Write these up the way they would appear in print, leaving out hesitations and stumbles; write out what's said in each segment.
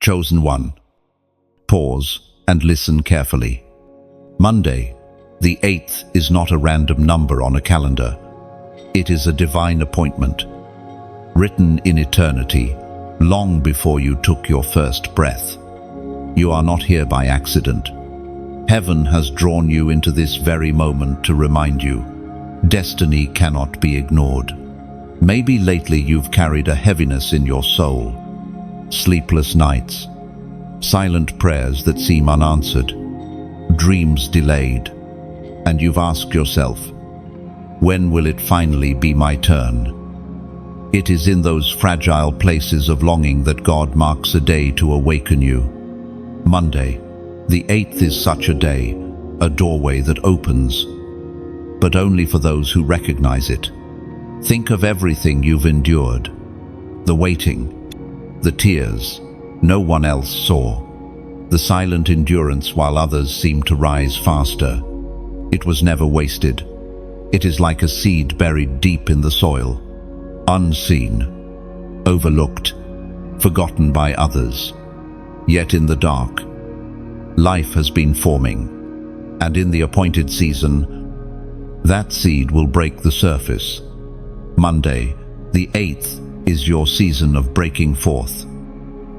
Chosen one. Pause and listen carefully. Monday, the 8th, is not a random number on a calendar. It is a divine appointment, written in eternity, long before you took your first breath. You are not here by accident. Heaven has drawn you into this very moment to remind you, destiny cannot be ignored. Maybe lately you've carried a heaviness in your soul, sleepless nights, silent prayers that seem unanswered, dreams delayed, and you've asked yourself, when will it finally be my turn? It is in those fragile places of longing that God marks a day to awaken you. Monday, the 8th, is such a day, a doorway that opens, but only for those who recognize it. Think of everything you've endured, the waiting, the tears no one else saw, the silent endurance while others seemed to rise faster. It was never wasted. It is like a seed buried deep in the soil, unseen, overlooked, forgotten by others. Yet in the dark, life has been forming, and in the appointed season, that seed will break the surface. Monday, the 8th, is your season of breaking forth.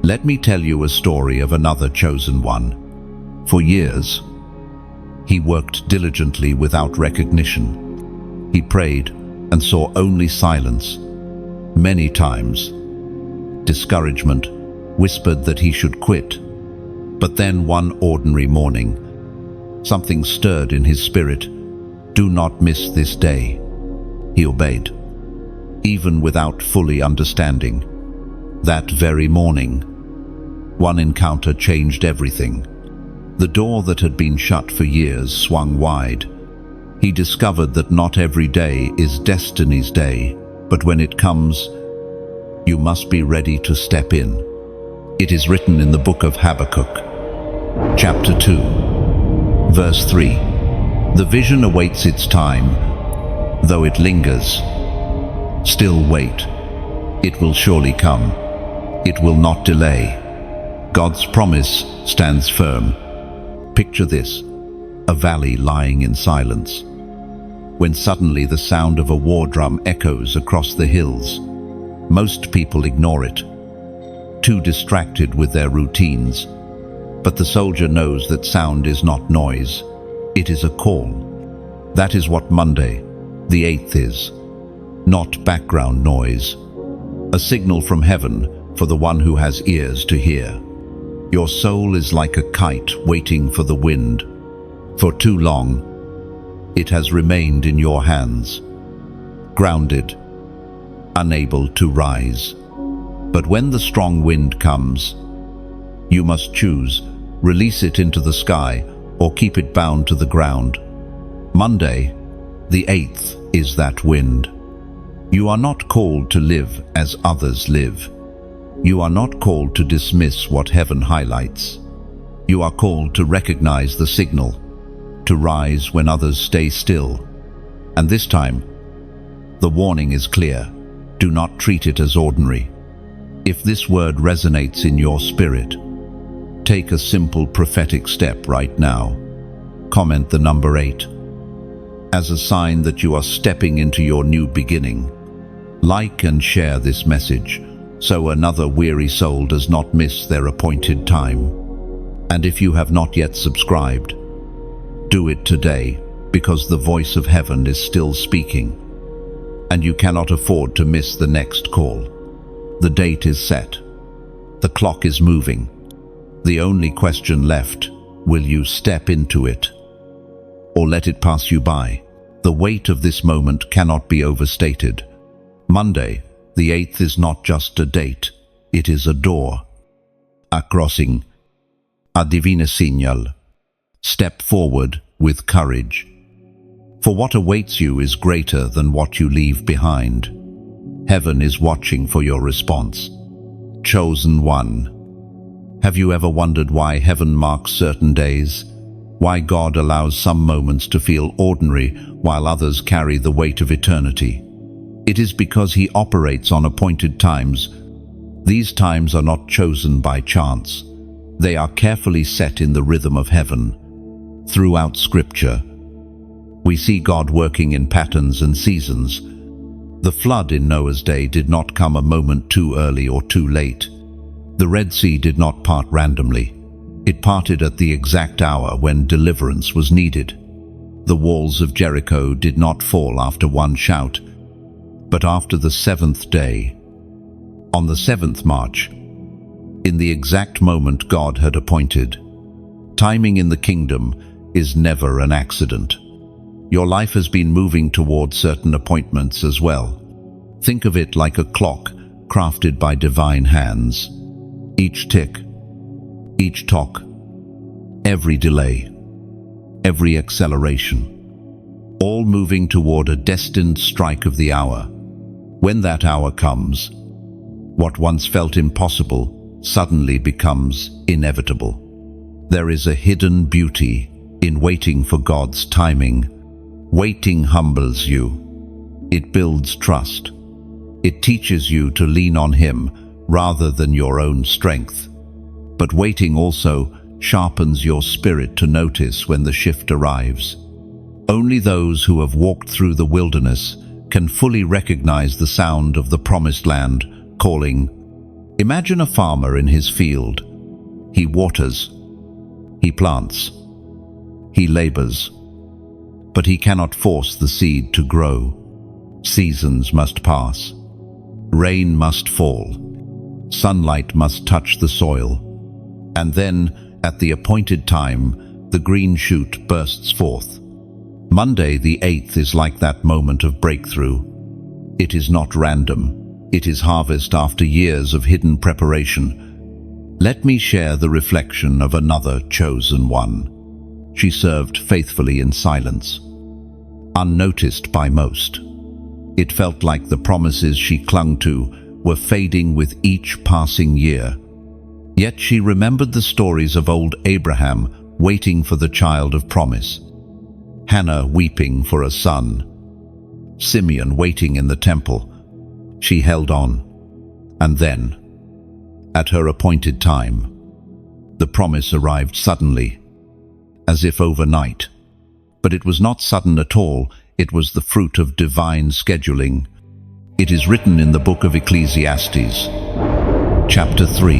Let me tell you a story of another chosen one. For years, he worked diligently without recognition. He prayed and saw only silence. Many times, discouragement whispered that he should quit. But then one ordinary morning, something stirred in his spirit. Do not miss this day. He obeyed, even without fully understanding. That very morning, one encounter changed everything. The door that had been shut for years swung wide. He discovered that not every day is destiny's day, but when it comes, you must be ready to step in. It is written in the book of Habakkuk, chapter 2, verse 3. The vision awaits its time, though it lingers. Still wait. It will surely come. It will not delay. God's promise stands firm. Picture this, a valley lying in silence, when suddenly the sound of a war drum echoes across the hills. Most people ignore it, too distracted with their routines. But the soldier knows that sound is not noise, it is a call. That is what Monday, the 8th, is. Not background noise. A signal from heaven for the one who has ears to hear. Your soul is like a kite waiting for the wind. For too long, it has remained in your hands, grounded, unable to rise. But when the strong wind comes, you must choose, release it into the sky or keep it bound to the ground. Monday, the 8th, is that wind. You are not called to live as others live. You are not called to dismiss what heaven highlights. You are called to recognize the signal, to rise when others stay still. And this time, the warning is clear. Do not treat it as ordinary. If this word resonates in your spirit, take a simple prophetic step right now. Comment the number 8 as a sign that you are stepping into your new beginning. Like and share this message so another weary soul does not miss their appointed time. And if you have not yet subscribed, do it today, because the voice of heaven is still speaking, and you cannot afford to miss the next call. The date is set. The clock is moving. The only question left, will you step into it or let it pass you by? The weight of this moment cannot be overstated. Monday, the 8th, is not just a date, it is a door, a crossing, a divina señal. Step forward with courage. For what awaits you is greater than what you leave behind. Heaven is watching for your response. Chosen one. Have you ever wondered why heaven marks certain days? Why God allows some moments to feel ordinary while others carry the weight of eternity? It is because He operates on appointed times, These times are not chosen by chance. They are carefully set in the rhythm of heaven. Throughout Scripture, we see God working in patterns and seasons. The flood in Noah's day did not come a moment too early or too late. The Red Sea did not part randomly. It parted at the exact hour when deliverance was needed. The walls of Jericho did not fall after one shout, but after the seventh day. On the seventh march, in the exact moment God had appointed. Timing in the kingdom is never an accident. Your life has been moving toward certain appointments as well. Think of it like a clock crafted by divine hands. Each tick, each tock, every delay, every acceleration, all moving toward a destined strike of the hour. When that hour comes, what once felt impossible suddenly becomes inevitable. There is a hidden beauty in waiting for God's timing. Waiting humbles you. It builds trust. It teaches you to lean on Him rather than your own strength. But waiting also sharpens your spirit to notice when the shift arrives. Only those who have walked through the wilderness can fully recognize the sound of the promised land calling. Imagine a farmer in his field. He waters, he plants, he labors, but he cannot force the seed to grow. Seasons must pass. Rain must fall. Sunlight must touch the soil. And then, at the appointed time, the green shoot bursts forth. Monday the 8th is like that moment of breakthrough. It is not random. It is harvest after years of hidden preparation. Let me share the reflection of another chosen one. She served faithfully in silence, unnoticed by most. It felt like the promises she clung to were fading with each passing year. Yet she remembered the stories of old Abraham waiting for the child of promise, Hannah weeping for a son, Simeon waiting in the temple. She held on, and then, at her appointed time, the promise arrived suddenly, as if overnight. But it was not sudden at all. It was the fruit of divine scheduling. It is written in the book of Ecclesiastes, chapter 3,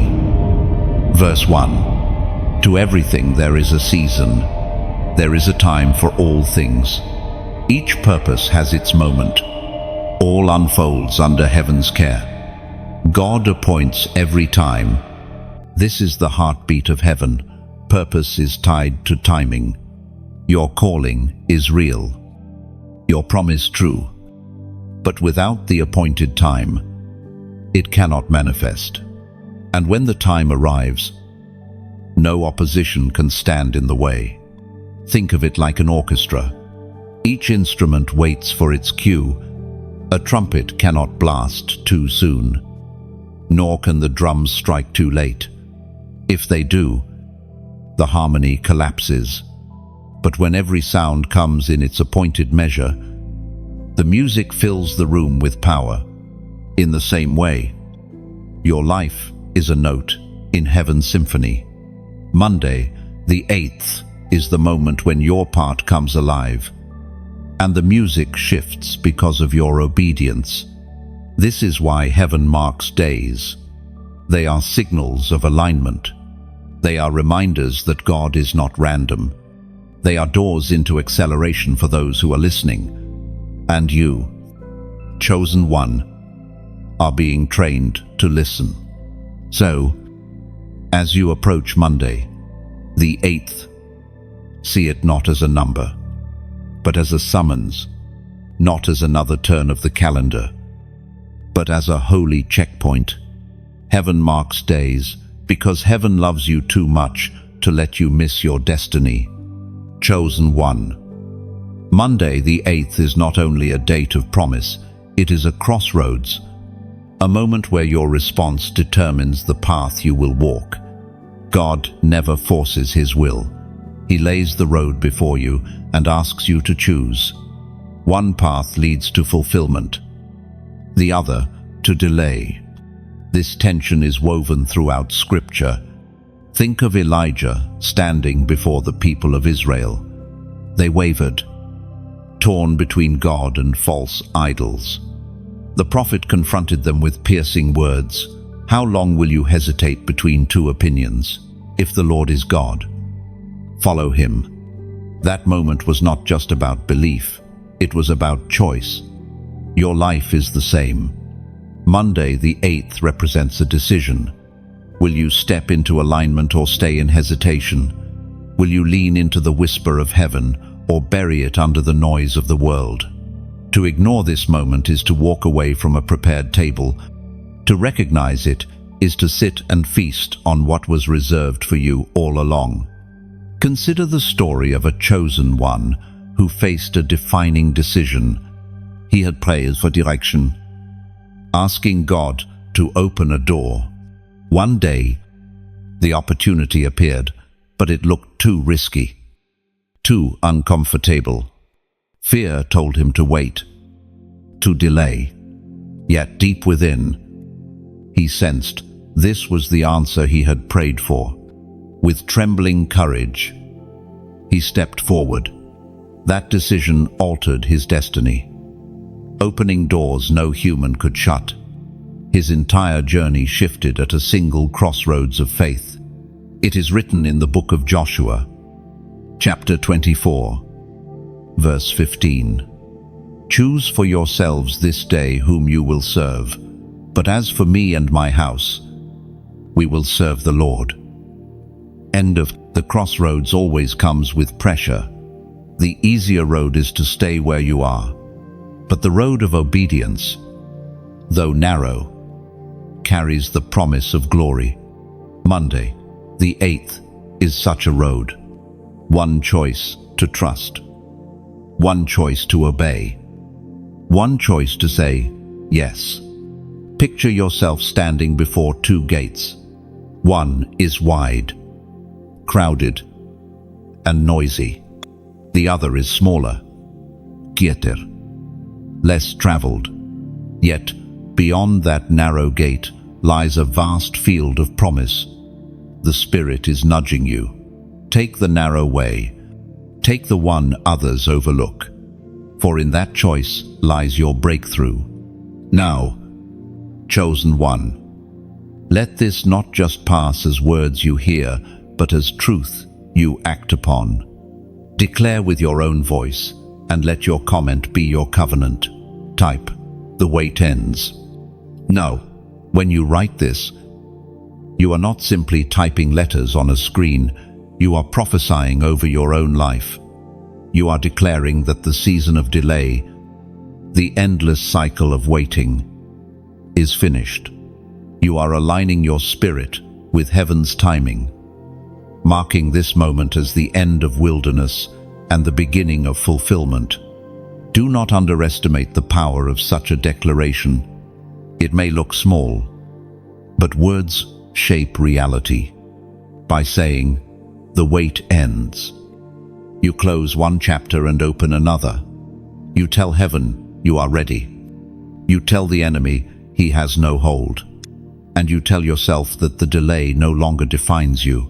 verse 1. To everything there is a season. There is a time for all things. Each purpose has its moment. All unfolds under heaven's care. God appoints every time. This is the heartbeat of heaven. Purpose is tied to timing. Your calling is real. Your promise true. But without the appointed time, it cannot manifest. And when the time arrives, no opposition can stand in the way. Think of it like an orchestra. Each instrument waits for its cue. A trumpet cannot blast too soon, nor can the drums strike too late. If they do, the harmony collapses. But when every sound comes in its appointed measure, the music fills the room with power. In the same way, your life is a note in heaven's symphony. Monday, the 8th, is the moment when your part comes alive, and the music shifts because of your obedience. This is why heaven marks days. They are signals of alignment. They are reminders that God is not random. They are doors into acceleration for those who are listening. And you, chosen one, are being trained to listen. So, as you approach Monday, the 8th, see it not as a number, but as a summons, not as another turn of the calendar, but as a holy checkpoint. Heaven marks days because heaven loves you too much to let you miss your destiny. Chosen one. Monday the 8th is not only a date of promise, it is a crossroads, a moment where your response determines the path you will walk. God never forces His will. He lays the road before you and asks you to choose. One path leads to fulfillment, the other to delay. This tension is woven throughout Scripture. Think of Elijah standing before the people of Israel. They wavered, torn between God and false idols. The prophet confronted them with piercing words. How long will you hesitate between two opinions? If the Lord is God, follow him. That moment was not just about belief, it was about choice. Your life is the same. Monday, the 8th, represents a decision. Will you step into alignment or stay in hesitation? Will you lean into the whisper of heaven or bury it under the noise of the world? To ignore this moment is to walk away from a prepared table. To recognize it is to sit and feast on what was reserved for you all along. Consider the story of a chosen one who faced a defining decision. He had prayed for direction, asking God to open a door. One day, the opportunity appeared, but it looked too risky, too uncomfortable. Fear told him to wait, to delay. Yet deep within, he sensed this was the answer he had prayed for. With trembling courage, he stepped forward. That decision altered his destiny, opening doors no human could shut. His entire journey shifted at a single crossroads of faith. It is written in the book of Joshua, chapter 24, verse 15. Choose for yourselves this day whom you will serve, but as for me and my house, we will serve the Lord. End of the crossroads always comes with pressure. The easier road is to stay where you are, but the road of obedience, though narrow, carries the promise of glory. Monday, the 8th, is such a road. One choice to trust. One choice to obey. One choice to say yes. Picture yourself standing before two gates. One is wide, crowded, and noisy. The other is smaller, quieter, less traveled. Yet, beyond that narrow gate lies a vast field of promise. The Spirit is nudging you. Take the narrow way. Take the one others overlook. For in that choice lies your breakthrough. Now, chosen one, let this not just pass as words you hear, but as truth you act upon. Declare with your own voice, and let your comment be your covenant. Type, the wait ends. Now, when you write this, you are not simply typing letters on a screen, you are prophesying over your own life. You are declaring that the season of delay, the endless cycle of waiting, is finished. You are aligning your spirit with heaven's timing, marking this moment as the end of wilderness and the beginning of fulfillment. Do not underestimate the power of such a declaration. It may look small, but words shape reality. By saying, "The wait ends," you close one chapter and open another. You tell heaven you are ready. You tell the enemy he has no hold. And you tell yourself that the delay no longer defines you.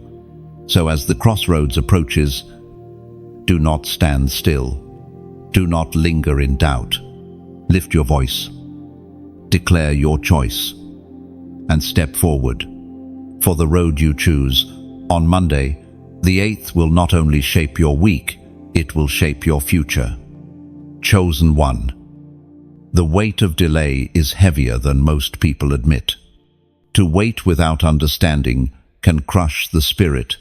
So as the crossroads approaches, do not stand still. Do not linger in doubt. Lift your voice. Declare your choice. And step forward. For the road you choose, on Monday, the 8th, will not only shape your week, it will shape your future. Chosen one. The weight of delay is heavier than most people admit. To wait without understanding can crush the spirit.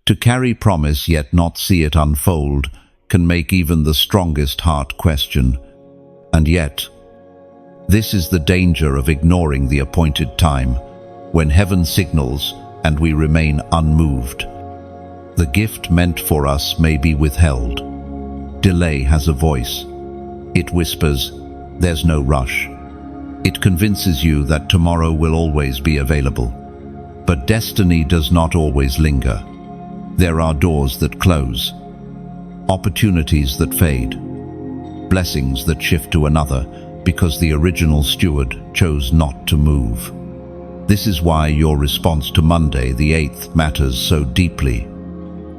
To carry promise yet not see it unfold can make even the strongest heart question. And yet, this is the danger of ignoring the appointed time, when heaven signals and we remain unmoved. The gift meant for us may be withheld. Delay has a voice. It whispers, "There's no rush." It convinces you that tomorrow will always be available. But destiny does not always linger. There are doors that close, opportunities that fade, blessings that shift to another because the original steward chose not to move. This is why your response to Monday, the 8th, matters so deeply.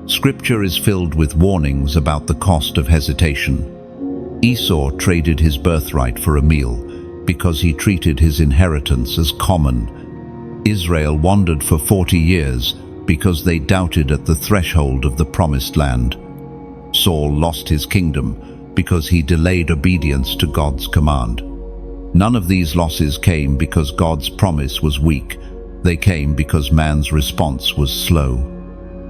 Scripture is filled with warnings about the cost of hesitation. Esau traded his birthright for a meal because he treated his inheritance as common. Israel wandered for 40 years because they doubted at the threshold of the promised land. Saul lost his kingdom because he delayed obedience to God's command. None of these losses came because God's promise was weak. They came because man's response was slow.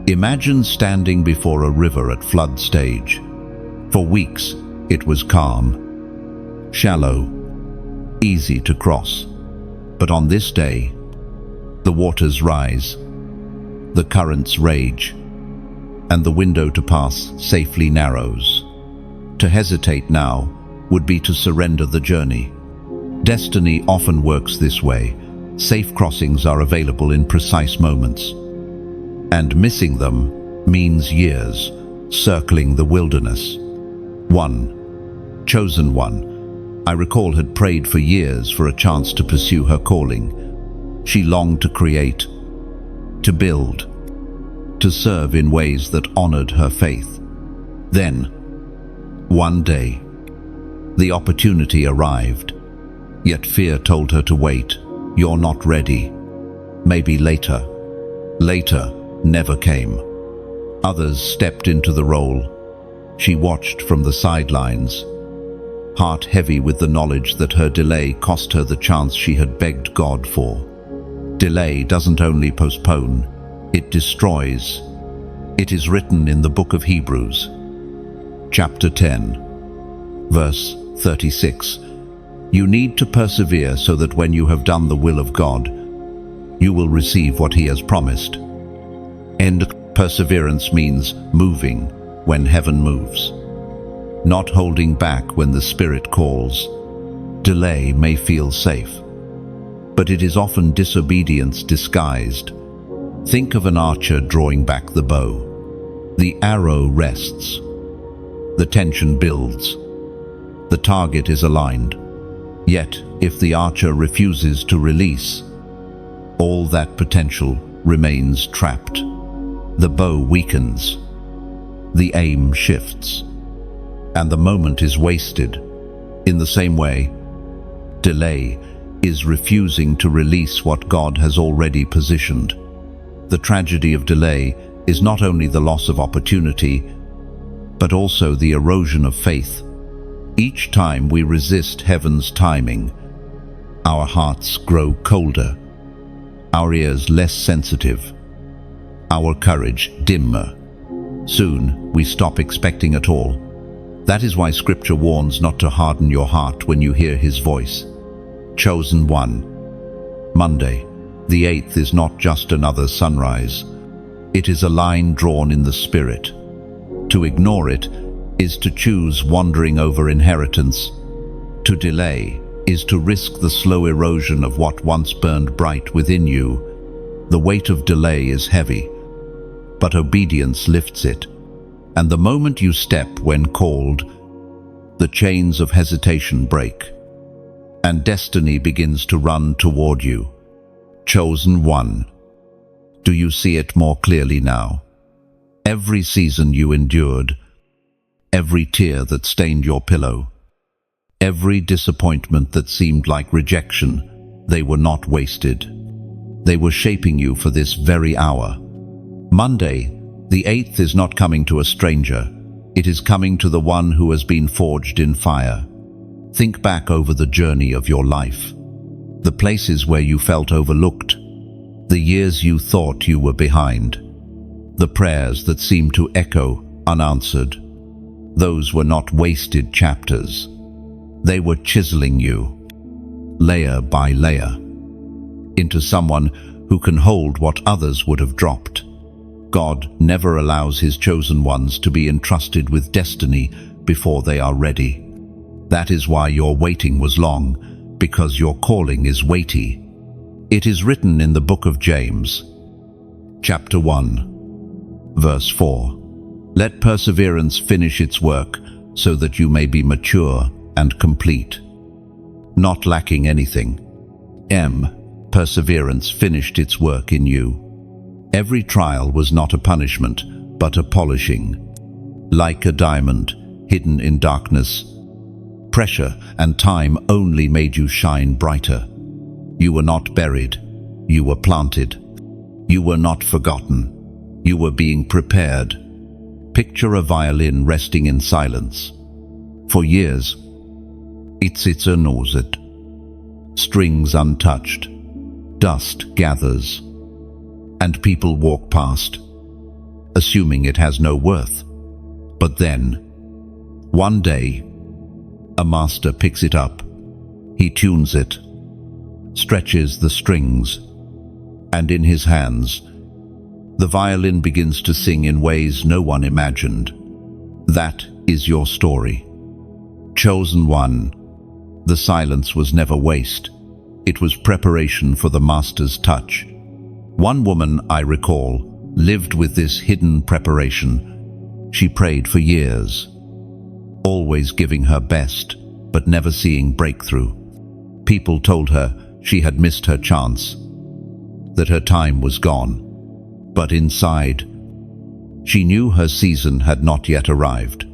Imagine standing before a river at flood stage. For weeks, it was calm, shallow, easy to cross. But on this day, the waters rise, the currents rage, and the window to pass safely narrows. To hesitate now would be to surrender the journey. Destiny often works this way. Safe crossings are available in precise moments. And missing them means years circling the wilderness. 1. Chosen one. I recall had prayed for years for a chance to pursue her calling. She longed to create, to build, to serve in ways that honored her faith. Then, one day, the opportunity arrived, yet fear told her to wait. You're not ready. Maybe later. Later never came. Others stepped into the role. She watched from the sidelines, heart heavy with the knowledge that her delay cost her the chance she had begged God for. Delay doesn't only postpone, it destroys. It is written in the book of Hebrews, chapter 10, verse 36. You need to persevere so that when you have done the will of God, you will receive what He has promised. And perseverance means moving when heaven moves, not holding back when the Spirit calls. Delay may feel safe, but it is often disobedience disguised. Think of an archer drawing back the bow. The arrow rests. The tension builds. The target is aligned. Yet, if the archer refuses to release, all that potential remains trapped. The bow weakens, the aim shifts, and the moment is wasted. In the same way, delay is refusing to release what God has already positioned. The tragedy of delay is not only the loss of opportunity, but also the erosion of faith. Each time we resist heaven's timing, our hearts grow colder, our ears less sensitive, our courage dimmer. Soon, we stop expecting at all. That is why Scripture warns not to harden your heart when you hear His voice. Chosen one. Monday, the 8th, is not just another sunrise. It is a line drawn in the Spirit. To ignore it is to choose wandering over inheritance. To delay is to risk the slow erosion of what once burned bright within you. The weight of delay is heavy, but obedience lifts it. And the moment you step when called, the chains of hesitation break, and destiny begins to run toward you. Chosen one. Do you see it more clearly now? Every season you endured, every tear that stained your pillow, every disappointment that seemed like rejection, they were not wasted. They were shaping you for this very hour. Monday, the 8th, is not coming to a stranger. It is coming to the one who has been forged in fire. Think back over the journey of your life. The places where you felt overlooked. The years you thought you were behind. The prayers that seemed to echo unanswered. Those were not wasted chapters. They were chiseling you, layer by layer, into someone who can hold what others would have dropped. God never allows His chosen ones to be entrusted with destiny before they are ready. That is why your waiting was long, because your calling is weighty. It is written in the book of James, chapter 1, verse 4. Let perseverance finish its work, so that you may be mature and complete, not lacking anything. perseverance finished its work in you. Every trial was not a punishment, but a polishing. Like a diamond hidden in darkness, pressure and time only made you shine brighter. You were not buried, you were planted. You were not forgotten, you were being prepared. Picture a violin resting in silence. For years, it sits unnoticed. Strings untouched, dust gathers, and people walk past, assuming it has no worth. But then, one day, a master picks it up. He tunes it, stretches the strings, and in his hands, the violin begins to sing in ways no one imagined. That is your story. Chosen one. The silence was never waste. It was preparation for the master's touch. One woman, I recall, lived with this hidden preparation. She prayed for years, always giving her best, but never seeing breakthrough. People told her she had missed her chance, that her time was gone. But inside, she knew her season had not yet arrived.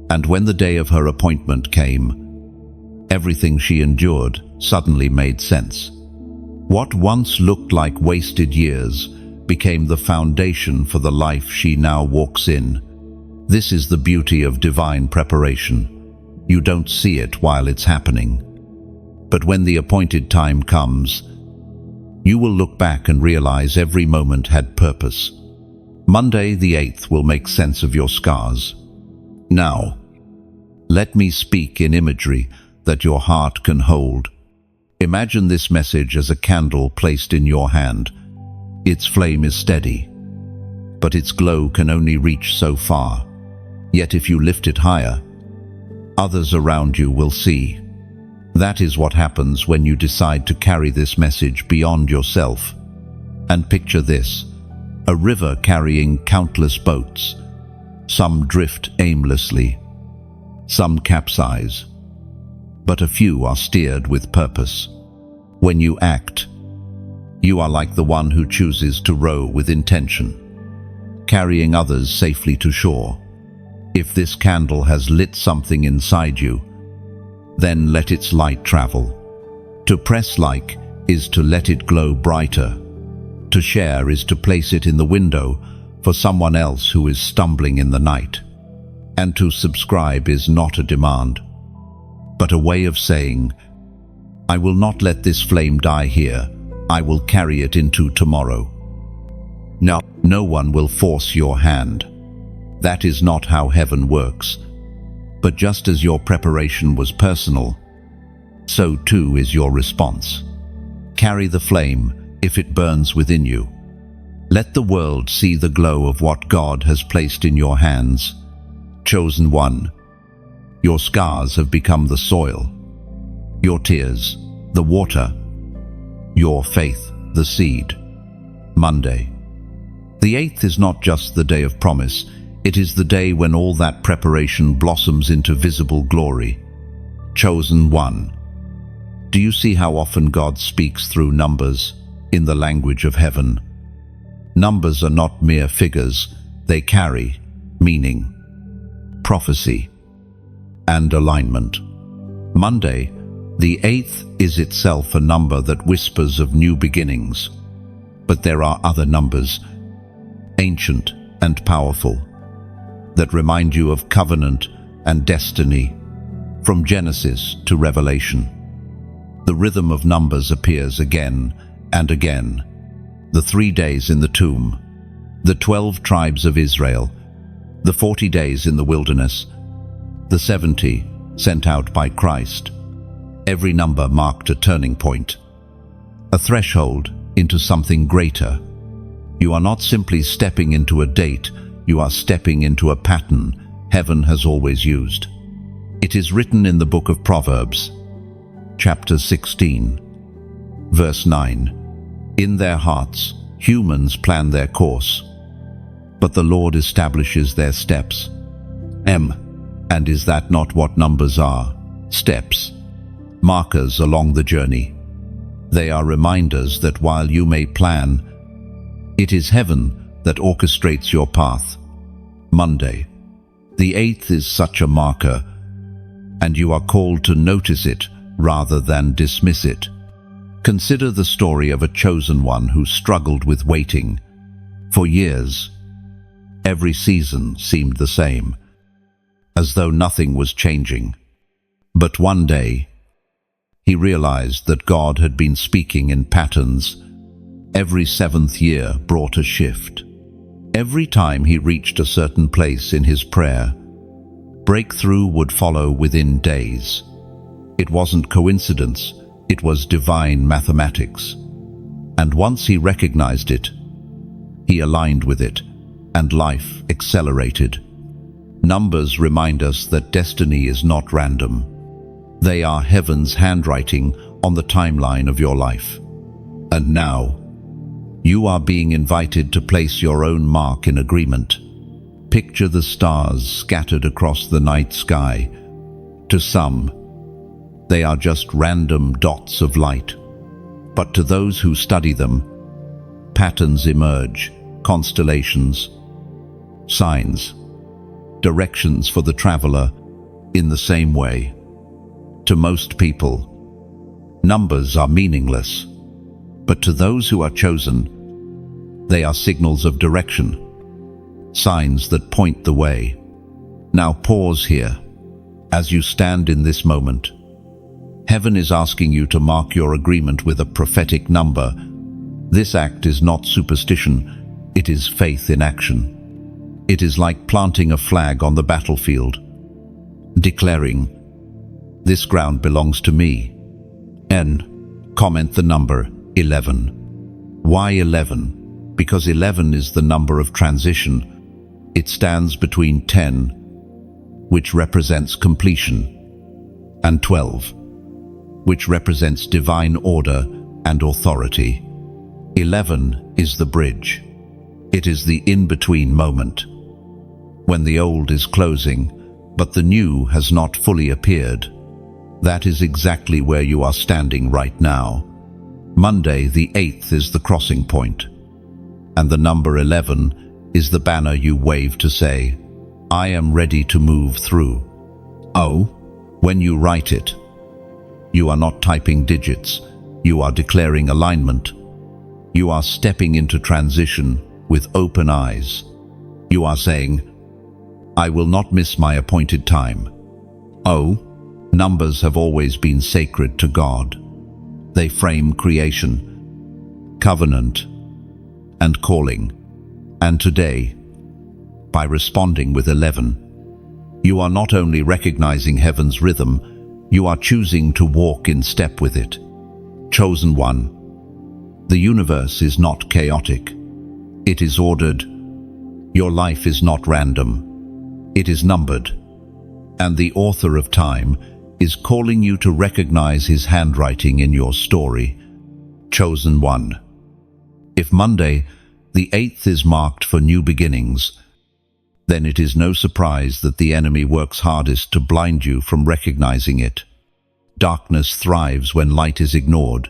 And when the day of her appointment came, everything she endured suddenly made sense. What once looked like wasted years became the foundation for the life she now walks in. This is the beauty of divine preparation. You don't see it while it's happening. But when the appointed time comes, you will look back and realize every moment had purpose. Monday the 8th will make sense of your scars. Now, let me speak in imagery that your heart can hold. Imagine this message as a candle placed in your hand. Its flame is steady, but its glow can only reach so far. Yet if you lift it higher, others around you will see. That is what happens when you decide to carry this message beyond yourself. And picture this, a river carrying countless boats. Some drift aimlessly, some capsize, but a few are steered with purpose. When you act, you are like the one who chooses to row with intention, carrying others safely to shore. If this candle has lit something inside you, then let its light travel. To press like is to let it glow brighter. To share is to place it in the window for someone else who is stumbling in the night. And to subscribe is not a demand, but a way of saying, I will not let this flame die here. I will carry it into tomorrow. Now, no one will force your hand. That is not how heaven works. But just as your preparation was personal, so too is your response. Carry the flame if it burns within you. Let the world see the glow of what God has placed in your hands. Chosen one, your scars have become the soil, your tears, the water, your faith, the seed. Monday. The 8th is not just the day of promise, it is the day when all that preparation blossoms into visible glory. Chosen one. Do you see how often God speaks through numbers, in the language of heaven? Numbers are not mere figures, they carry meaning, prophecy, and alignment. Monday, the 8th, is itself a number that whispers of new beginnings. But there are other numbers, ancient and powerful, that remind you of covenant and destiny, from Genesis to Revelation. The rhythm of numbers appears again and again. The 3 days in the tomb, the 12 tribes of Israel, the 40 days in the wilderness, the 70 sent out by Christ. Every number marked a turning point, a threshold into something greater. You are not simply stepping into a date, you are stepping into a pattern heaven has always used. It is written in the book of Proverbs, chapter 16, verse 9. In their hearts, humans plan their course, but the Lord establishes their steps. And is that not what numbers are? Steps, markers along the journey. They are reminders that while you may plan, it is heaven that orchestrates your path. Monday. The 8th is such a marker, and you are called to notice it rather than dismiss it. Consider the story of a chosen one who struggled with waiting. For years, every season seemed the same, as though nothing was changing. But one day, he realized that God had been speaking in patterns. Every 7th year brought a shift. Every time he reached a certain place in his prayer, breakthrough would follow within days. It wasn't coincidence, it was divine mathematics. And once he recognized it, he aligned with it, and life accelerated. Numbers remind us that destiny is not random. They are heaven's handwriting on the timeline of your life. And now, you are being invited to place your own mark in agreement. Picture the stars scattered across the night sky. To some, they are just random dots of light. But to those who study them, patterns emerge, constellations, signs, directions for the traveler in the same way. To most people, numbers are meaningless, but to those who are chosen, they are signals of direction, signs that point the way. Now pause here. As you stand in this moment, heaven is asking you to mark your agreement with a prophetic number. This act is not superstition, it is faith in action. It is like planting a flag on the battlefield, declaring, "This ground belongs to me." Comment the number 11. Why 11? Because 11 is the number of transition. It stands between 10, which represents completion, and 12, which represents divine order and authority. 11 is the bridge. It is the in-between moment, when the old is closing, but the new has not fully appeared. That is exactly where you are standing right now. Monday, the 8th, is the crossing point, and the number 11 is the banner you wave to say, "I am ready to move through." Oh, when you write it, you are not typing digits, you are declaring alignment. You are stepping into transition with open eyes. You are saying, "I will not miss my appointed time." Oh, numbers have always been sacred to God. They frame creation, covenant, and calling. And today, by responding with 11, you are not only recognizing heaven's rhythm, you are choosing to walk in step with it. Chosen one. The universe is not chaotic. It is ordered. Your life is not random. It is numbered. And the author of time is calling you to recognize his handwriting in your story. Chosen one. If Monday, the 8th, is marked for new beginnings, then it is no surprise that the enemy works hardest to blind you from recognizing it. Darkness thrives when light is ignored.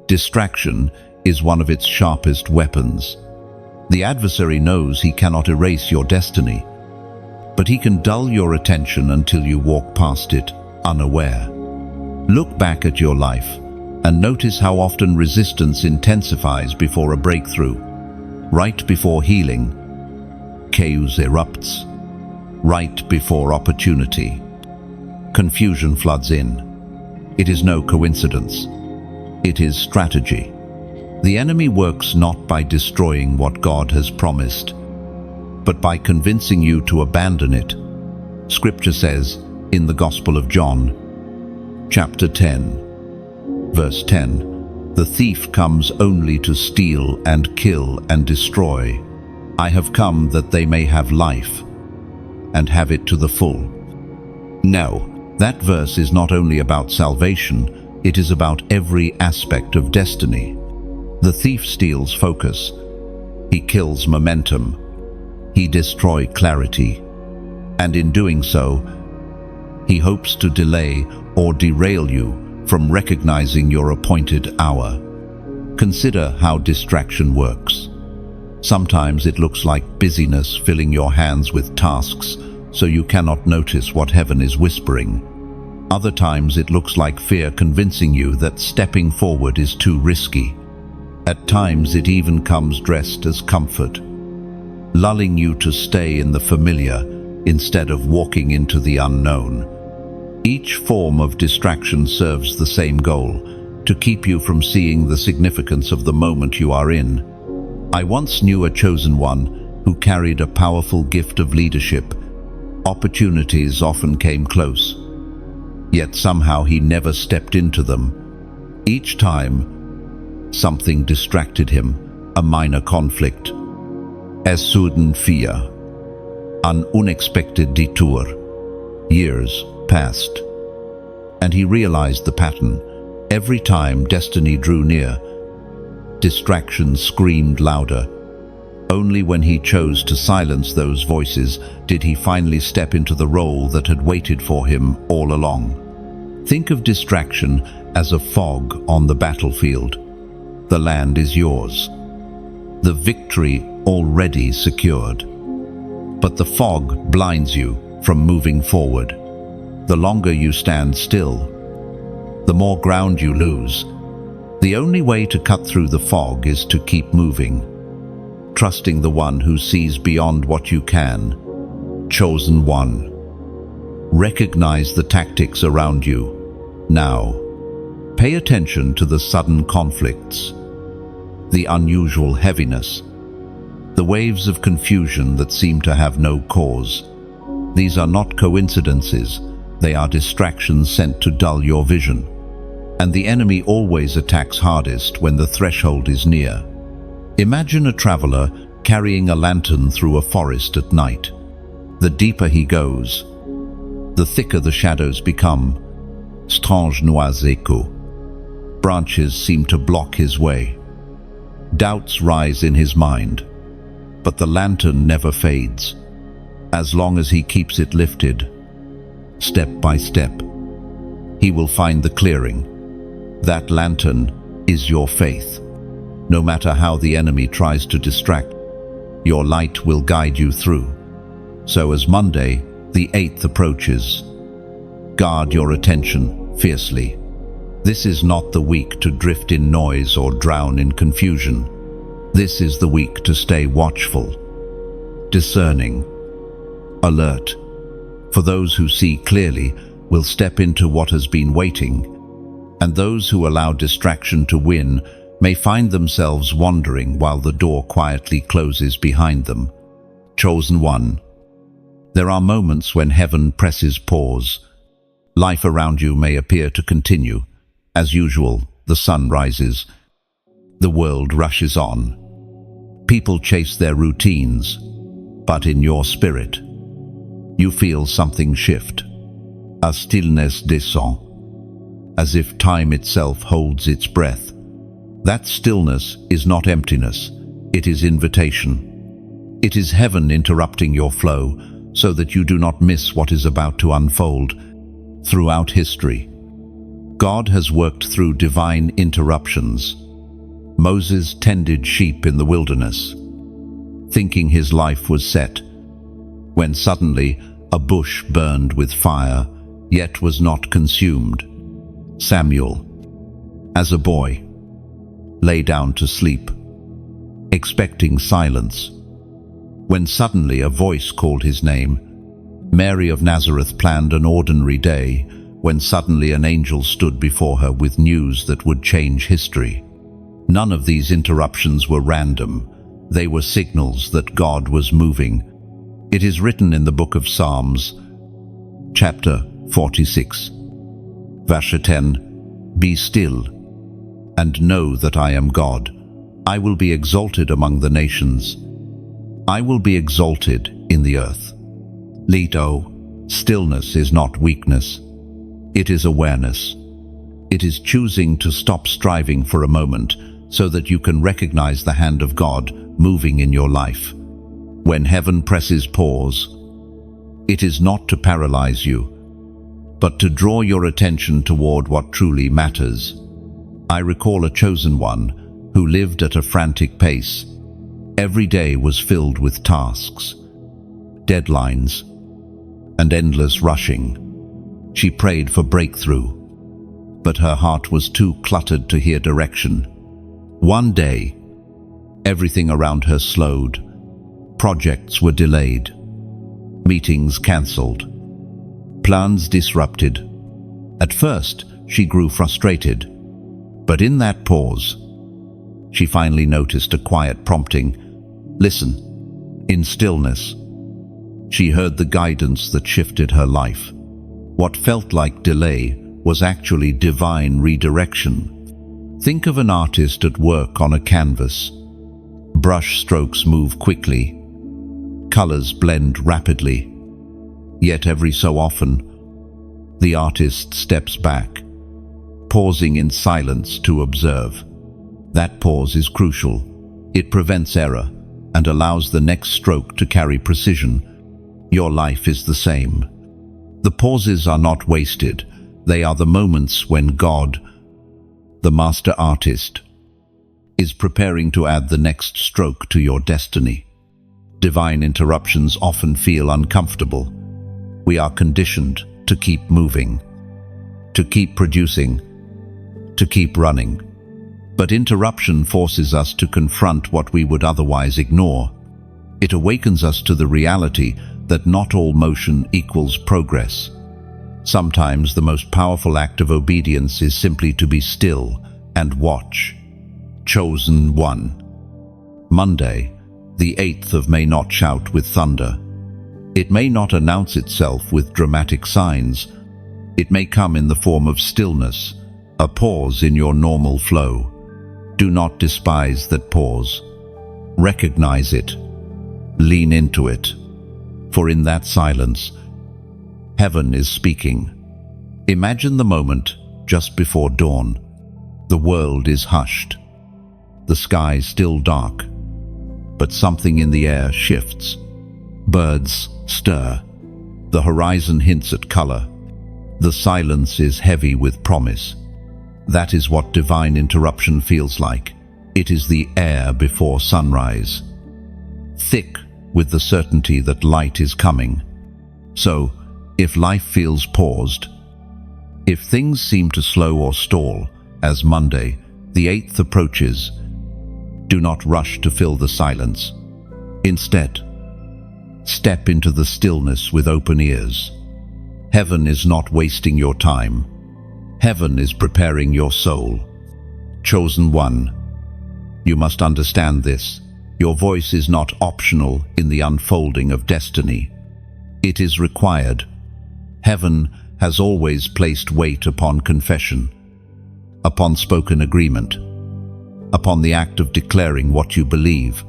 Distraction is one of its sharpest weapons. The adversary knows he cannot erase your destiny, but he can dull your attention until you walk past it unaware. Look back at your life and notice how often resistance intensifies before a breakthrough. Right before healing, chaos erupts. Right before opportunity, confusion floods in. It is no coincidence. It is strategy. The enemy works not by destroying what God has promised, but by convincing you to abandon it. Scripture says in the Gospel of John, chapter 10, verse 10, "The thief comes only to steal and kill and destroy. I have come that they may have life and have it to the full." No, that verse is not only about salvation, it is about every aspect of destiny. The thief steals focus. He kills momentum. He destroys clarity. And in doing so, he hopes to delay or derail you from recognizing your appointed hour. Consider how distraction works. Sometimes it looks like busyness filling your hands with tasks so you cannot notice what heaven is whispering. Other times it looks like fear convincing you that stepping forward is too risky. At times it even comes dressed as comfort, lulling you to stay in the familiar instead of walking into the unknown. Each form of distraction serves the same goal: to keep you from seeing the significance of the moment you are in. I once knew a chosen one who carried a powerful gift of leadership. Opportunities often came close, yet somehow he never stepped into them. Each time, something distracted him, a minor conflict. Es sudden fear, an unexpected detour. Years passed, and he realized the pattern. Every time destiny drew near, distractions screamed louder. Only when he chose to silence those voices did he finally step into the role that had waited for him all along. Think of distraction as a fog on the battlefield. The land is yours, the victory already secured. But the fog blinds you from moving forward. The longer you stand still, the more ground you lose. The only way to cut through the fog is to keep moving, trusting the one who sees beyond what you can. Chosen one. Recognize the tactics around you. Now, pay attention to the sudden conflicts, the unusual heaviness, the waves of confusion that seem to have no cause. These are not coincidences, they are distractions sent to dull your vision. And the enemy always attacks hardest when the threshold is near. Imagine a traveler carrying a lantern through a forest at night. The deeper he goes, the thicker the shadows become. Strange noirs echo. Branches seem to block his way. Doubts rise in his mind, but the lantern never fades. As long as he keeps it lifted, step by step, he will find the clearing. That lantern is your faith. No matter how the enemy tries to distract, your light will guide you through. So as Monday, the 8th approaches, guard your attention fiercely. This is not the week to drift in noise or drown in confusion. This is the week to stay watchful, discerning, alert. For those who see clearly will step into what has been waiting, and those who allow distraction to win may find themselves wandering while the door quietly closes behind them. Chosen one. There are moments when heaven presses pause. Life around you may appear to continue. As usual, the sun rises. The world rushes on. People chase their routines, but in your spirit, you feel something shift. A stillness descend, as if time itself holds its breath. That stillness is not emptiness, it is invitation. It is heaven interrupting your flow so that you do not miss what is about to unfold. Throughout history, God has worked through divine interruptions. Moses tended sheep in the wilderness, thinking his life was set, when suddenly a bush burned with fire, yet was not consumed. Samuel, as a boy, lay down to sleep, expecting silence, when suddenly a voice called his name. Mary of Nazareth planned an ordinary day, when suddenly an angel stood before her with news that would change history. None of these interruptions were random. They were signals that God was moving. It is written in the book of Psalms, chapter 46, verse 10, "Be still, and know that I am God. I will be exalted among the nations. I will be exalted in the earth." Leto, stillness is not weakness. It is awareness. It is choosing to stop striving for a moment so that you can recognize the hand of God moving in your life. When heaven presses pause, it is not to paralyze you, but to draw your attention toward what truly matters. I recall a chosen one who lived at a frantic pace. Every day was filled with tasks, deadlines, and endless rushing. She prayed for breakthrough, but her heart was too cluttered to hear direction. One day, everything around her slowed. Projects were delayed, meetings cancelled, plans disrupted. At first, she grew frustrated, but in that pause, she finally noticed a quiet prompting. Listen. In stillness, she heard the guidance that shifted her life. What felt like delay was actually divine redirection. Think of an artist at work on a canvas. Brush strokes move quickly. Colors blend rapidly. Yet every so often, the artist steps back, pausing in silence to observe. That pause is crucial. It prevents error and allows the next stroke to carry precision. Your life is the same. The pauses are not wasted. They are the moments when God, the master artist, is preparing to add the next stroke to your destiny. Divine interruptions often feel uncomfortable. We are conditioned to keep moving, to keep producing, to keep running. But interruption forces us to confront what we would otherwise ignore. It awakens us to the reality that not all motion equals progress. Sometimes the most powerful act of obedience is simply to be still and watch. Chosen one. Monday, the 8th of May. Not shout with thunder. It may not announce itself with dramatic signs. It may come in the form of stillness, a pause in your normal flow. Do not despise that pause. Recognize it. Lean into it. For in that silence, heaven is speaking. Imagine the moment just before dawn. The world is hushed. The sky still dark. But something in the air shifts. Birds stir. The horizon hints at color. The silence is heavy with promise. That is what divine interruption feels like. It is the air before sunrise, thick with the certainty that light is coming. So, if life feels paused, if things seem to slow or stall, as Monday, the 8th approaches, do not rush to fill the silence. Instead, step into the stillness with open ears. Heaven is not wasting your time. Heaven is preparing your soul. Chosen one, you must understand this. Your voice is not optional in the unfolding of destiny. It is required. Heaven has always placed weight upon confession, upon spoken agreement, upon the act of declaring what you believe.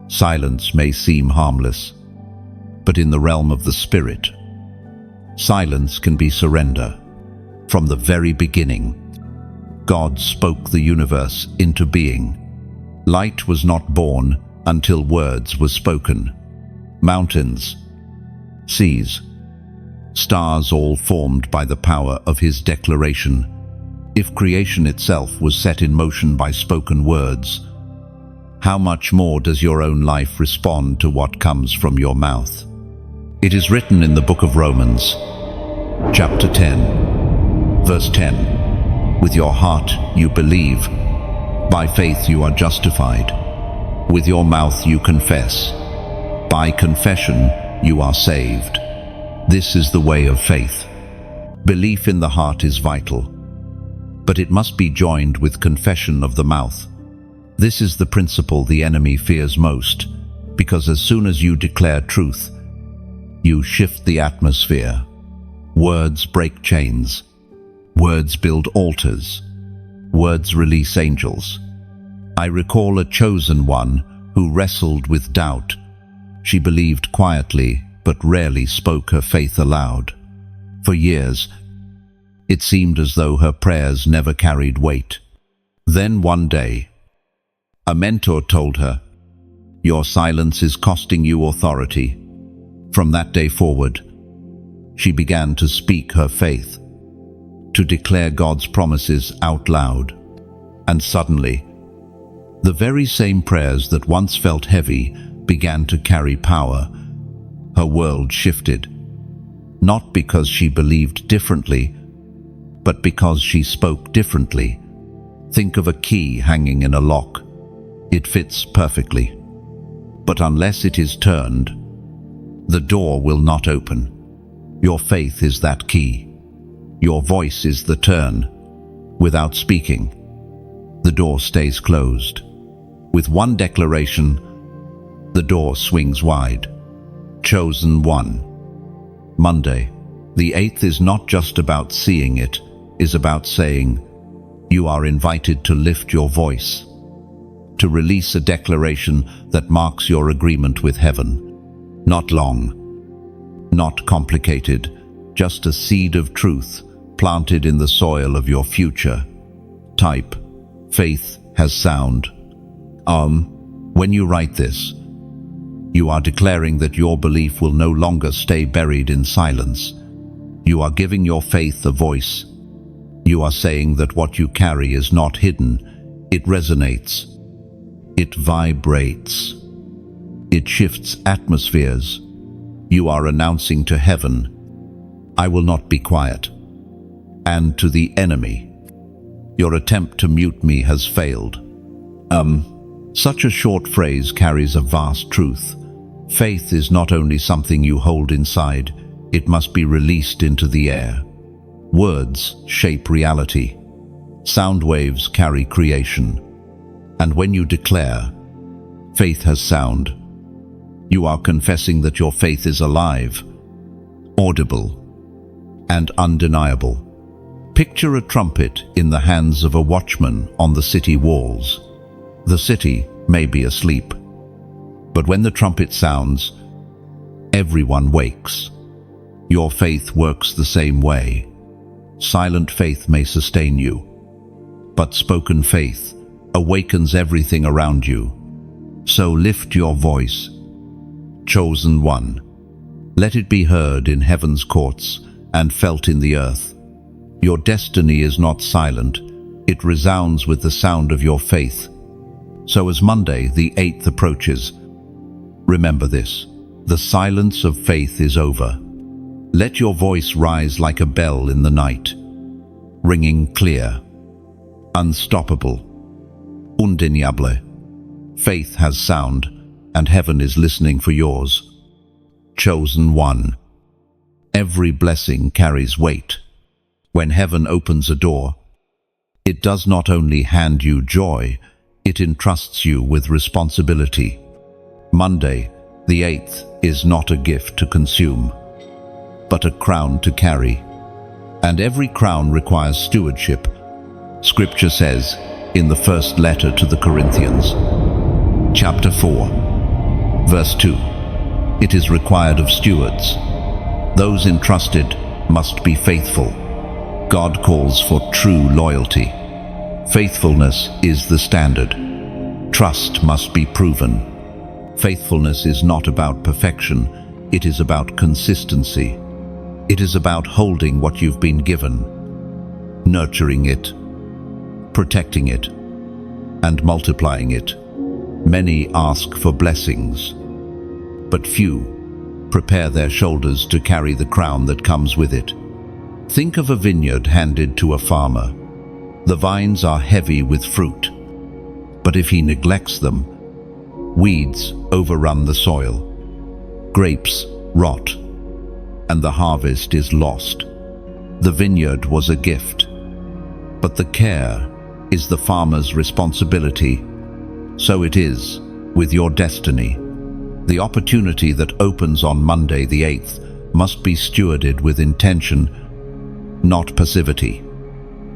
Silence may seem harmless, but in the realm of the Spirit, silence can be surrender. From the very beginning, God spoke the universe into being. Light was not born until words were spoken. Mountains, seas, stars all formed by the power of his declaration. If creation itself was set in motion by spoken words, how much more does your own life respond to what comes from your mouth? It is written in the book of Romans, chapter 10, verse 10, with your heart you believe, by faith you are justified, with your mouth you confess, by confession you are saved. This is the way of faith. Belief in the heart is vital, but it must be joined with confession of the mouth. This is the principle the enemy fears most, because as soon as you declare truth, you shift the atmosphere. Words break chains. Words build altars. Words release angels. I recall a chosen one who wrestled with doubt. She believed quietly, but rarely spoke her faith aloud. For years, it seemed as though her prayers never carried weight. Then one day, a mentor told her, "Your silence is costing you authority." From that day forward, She began to speak her faith, to declare God's promises out loud. And suddenly, the very same prayers that once felt heavy began to carry power. Her world shifted, not because she believed differently, but because she spoke differently. Think of a key hanging in a lock. It fits perfectly, but unless it is turned, the door will not open. Your faith is that key. Your voice is the turn. Without speaking, the door stays closed. With one declaration, the door swings wide. Chosen one. Monday, the 8th is not just about seeing it, is about saying, you are invited to lift your voice, to release a declaration that marks your agreement with heaven. Not long, not complicated, just a seed of truth planted in the soil of your future. Type, faith has sound. When you write this, you are declaring that your belief will no longer stay buried in silence. You are giving your faith a voice. You are saying that what you carry is not hidden. It resonates. It vibrates. It shifts atmospheres. You are announcing to heaven, I will not be quiet. And to the enemy, your attempt to mute me has failed. Such a short phrase carries a vast truth. Faith is not only something you hold inside, it must be released into the air. Words shape reality. Sound waves carry creation. And when you declare, faith has sound, you are confessing that your faith is alive, audible, and undeniable. Picture a trumpet in the hands of a watchman on the city walls. The city may be asleep, but when the trumpet sounds, everyone wakes. Your faith works the same way. Silent faith may sustain you, but spoken faith awakens everything around you. So lift your voice. Chosen one. Let it be heard in heaven's courts and felt in the earth. Your destiny is not silent. It resounds with the sound of your faith. So as Monday, the 8th, approaches, remember this: the silence of faith is over. Let your voice rise like a bell in the night, ringing clear, unstoppable, undeniable. Faith has sound, and heaven is listening for yours. Chosen one. Every blessing carries weight. When heaven opens a door, it does not only hand you joy, it entrusts you with responsibility. Monday, the 8th, is not a gift to consume, but a crown to carry. And every crown requires stewardship. Scripture says in the first letter to the Corinthians, chapter 4, verse 2, it is required of stewards. Those entrusted must be faithful. God calls for true loyalty. Faithfulness is the standard. Trust must be proven. Faithfulness is not about perfection, it is about consistency. It is about holding what you've been given, nurturing it, protecting it, and multiplying it. Many ask for blessings, but few prepare their shoulders to carry the crown that comes with it. Think of a vineyard handed to a farmer. The vines are heavy with fruit, but if he neglects them, weeds overrun the soil, grapes rot, and the harvest is lost. The vineyard was a gift, but the care is the farmer's responsibility. So it is with your destiny. The opportunity that opens on Monday the 8th must be stewarded with intention, not passivity.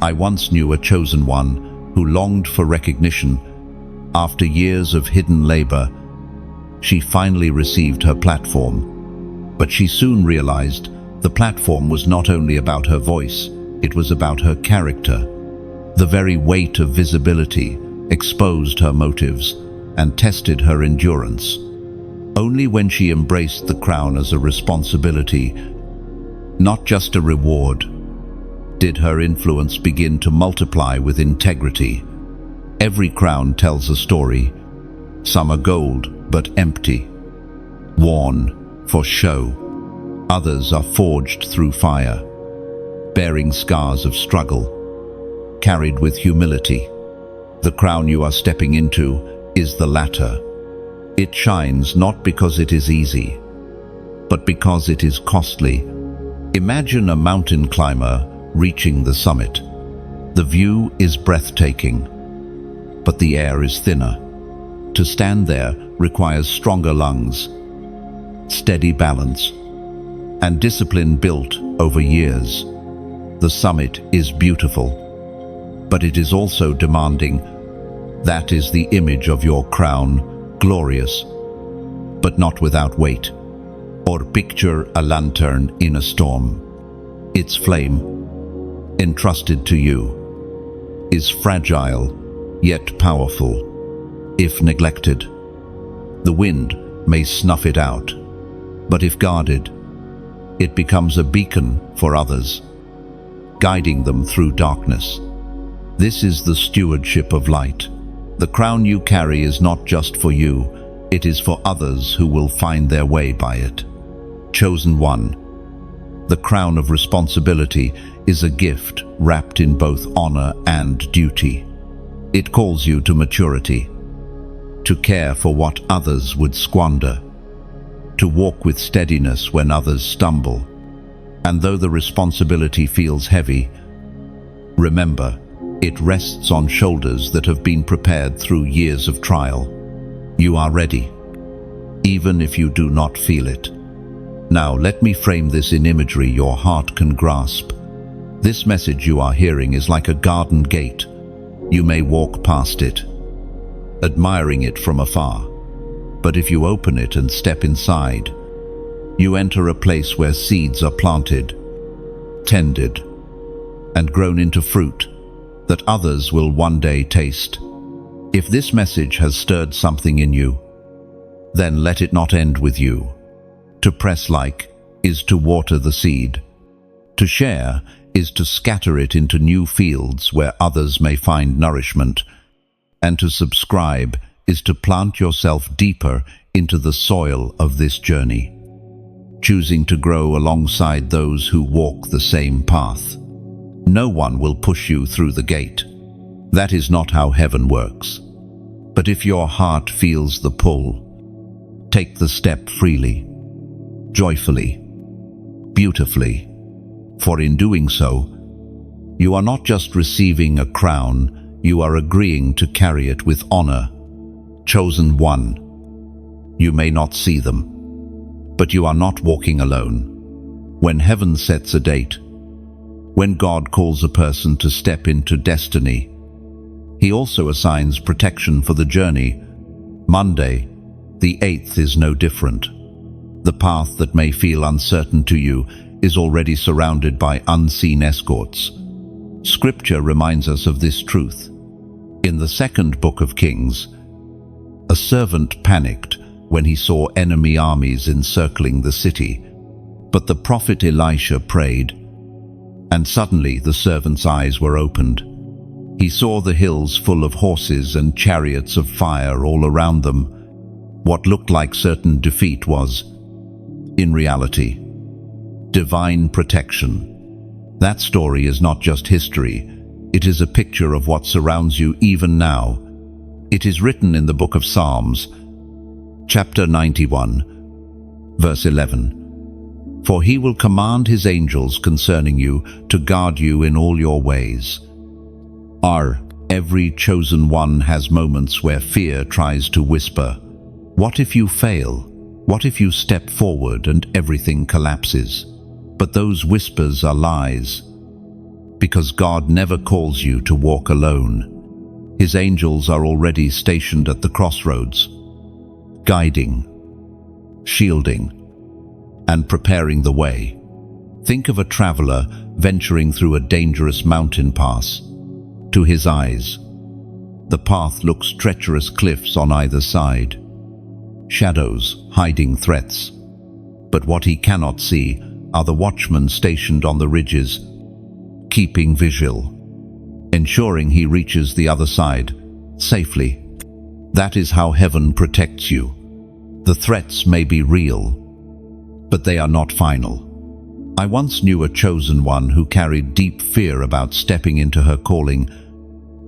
I once knew a chosen one who longed for recognition. After years of hidden labor, she finally received her platform. But she soon realized the platform was not only about her voice, it was about her character. The very weight of visibility exposed her motives and tested her endurance. Only when she embraced the crown as a responsibility not just a reward. Did her influence begin to multiply with integrity? Every crown tells a story. Some are gold, but empty. Worn for show. Others are forged through fire, bearing scars of struggle, carried with humility. The crown you are stepping into is the latter. It shines not because it is easy, but because it is costly. Imagine a mountain climber reaching the summit. The view is breathtaking, but the air is thinner. To stand there requires stronger lungs, steady balance, and discipline built over years. The summit is beautiful, but it is also demanding. That is the image of your crown, glorious, but not without weight. Or picture a lantern in a storm. Its flame, entrusted to you, is fragile yet powerful. If neglected, the wind may snuff it out, but if guarded, it becomes a beacon for others, guiding them through darkness. This is the stewardship of light. The crown you carry is not just for you, it is for others who will find their way by it. Chosen one. The crown of responsibility is a gift wrapped in both honor and duty. It calls you to maturity, to care for what others would squander, to walk with steadiness when others stumble. And though the responsibility feels heavy, remember, it rests on shoulders that have been prepared through years of trial. You are ready, even if you do not feel it. Now let me frame this in imagery your heart can grasp. This message you are hearing is like a garden gate. You may walk past it, admiring it from afar. But if you open it and step inside, you enter a place where seeds are planted, tended, and grown into fruit that others will one day taste. If this message has stirred something in you, then let it not end with you. To press like is to water the seed. To share is to scatter it into new fields where others may find nourishment. And to subscribe is to plant yourself deeper into the soil of this journey, choosing to grow alongside those who walk the same path. No one will push you through the gate. That is not how heaven works. But if your heart feels the pull, take the step freely, joyfully, beautifully. For in doing so, you are not just receiving a crown, you are agreeing to carry it with honor. Chosen one. You may not see them, but you are not walking alone. When heaven sets a date, when God calls a person to step into destiny, He also assigns protection for the journey. Monday, the 8th, is no different. The path that may feel uncertain to you is already surrounded by unseen escorts. Scripture reminds us of this truth. In the 2nd book of Kings, a servant panicked when he saw enemy armies encircling the city. But the prophet Elisha prayed, and suddenly the servant's eyes were opened. He saw the hills full of horses and chariots of fire all around them. What looked like certain defeat was, in reality, divine protection. That story is not just history, it is a picture of what surrounds you even now. It is written in the book of Psalms, chapter 91, verse 11. For He will command His angels concerning you to guard you in all your ways. Every chosen one has moments where fear tries to whisper, what if you fail? What if you step forward and everything collapses? But those whispers are lies, because God never calls you to walk alone. His angels are already stationed at the crossroads, guiding, shielding, and preparing the way. Think of a traveler venturing through a dangerous mountain pass. To his eyes, the path looks treacherous cliffs on either side, shadows hiding threats. But what he cannot see are the watchmen stationed on the ridges, keeping vigil, ensuring he reaches the other side safely. That is how heaven protects you. The threats may be real, but they are not final. I once knew a chosen one who carried deep fear about stepping into her calling.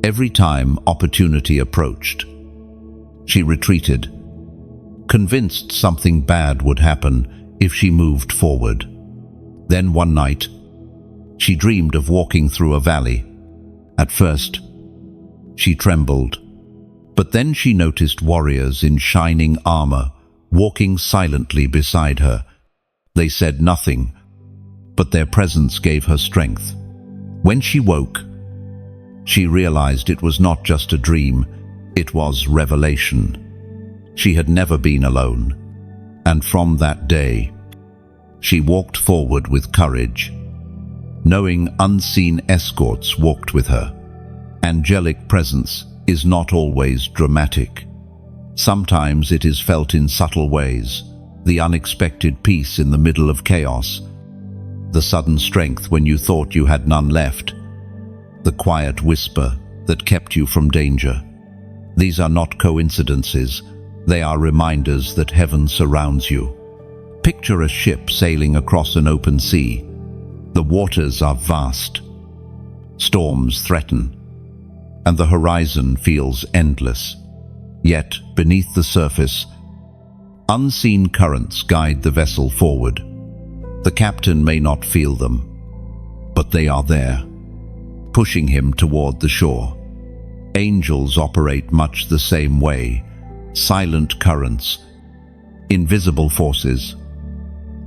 Every time opportunity approached, she retreated, convinced something bad would happen if she moved forward. Then one night, she dreamed of walking through a valley. At first, she trembled, but then she noticed warriors in shining armor walking silently beside her. They said nothing, but their presence gave her strength. When she woke, she realized it was not just a dream, it was revelation. She had never been alone, and from that day, she walked forward with courage, knowing unseen escorts walked with her. Angelic presence is not always dramatic. Sometimes it is felt in subtle ways, the unexpected peace in the middle of chaos, the sudden strength when you thought you had none left, the quiet whisper that kept you from danger. These are not coincidences, they are reminders that heaven surrounds you. Picture a ship sailing across an open sea. The waters are vast. Storms threaten, and the horizon feels endless. Yet, beneath the surface, unseen currents guide the vessel forward. The captain may not feel them, but they are there, pushing him toward the shore. Angels operate much the same way, silent currents, invisible forces,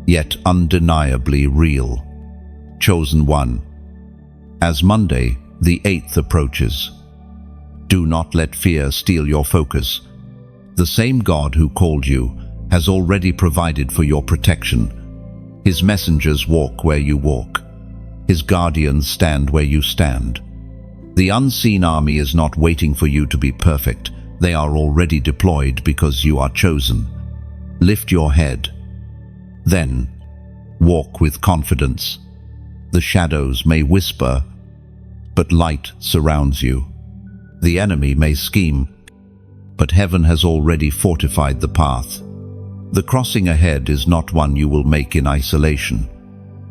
yet undeniably real. Chosen one. As Monday, the 8th, approaches, do not let fear steal your focus. The same God who called you has already provided for your protection. His messengers walk where you walk. His guardians stand where you stand. The unseen army is not waiting for you to be perfect. They are already deployed because you are chosen. Lift your head. Then, walk with confidence. The shadows may whisper, but light surrounds you. The enemy may scheme, but heaven has already fortified the path. The crossing ahead is not one you will make in isolation.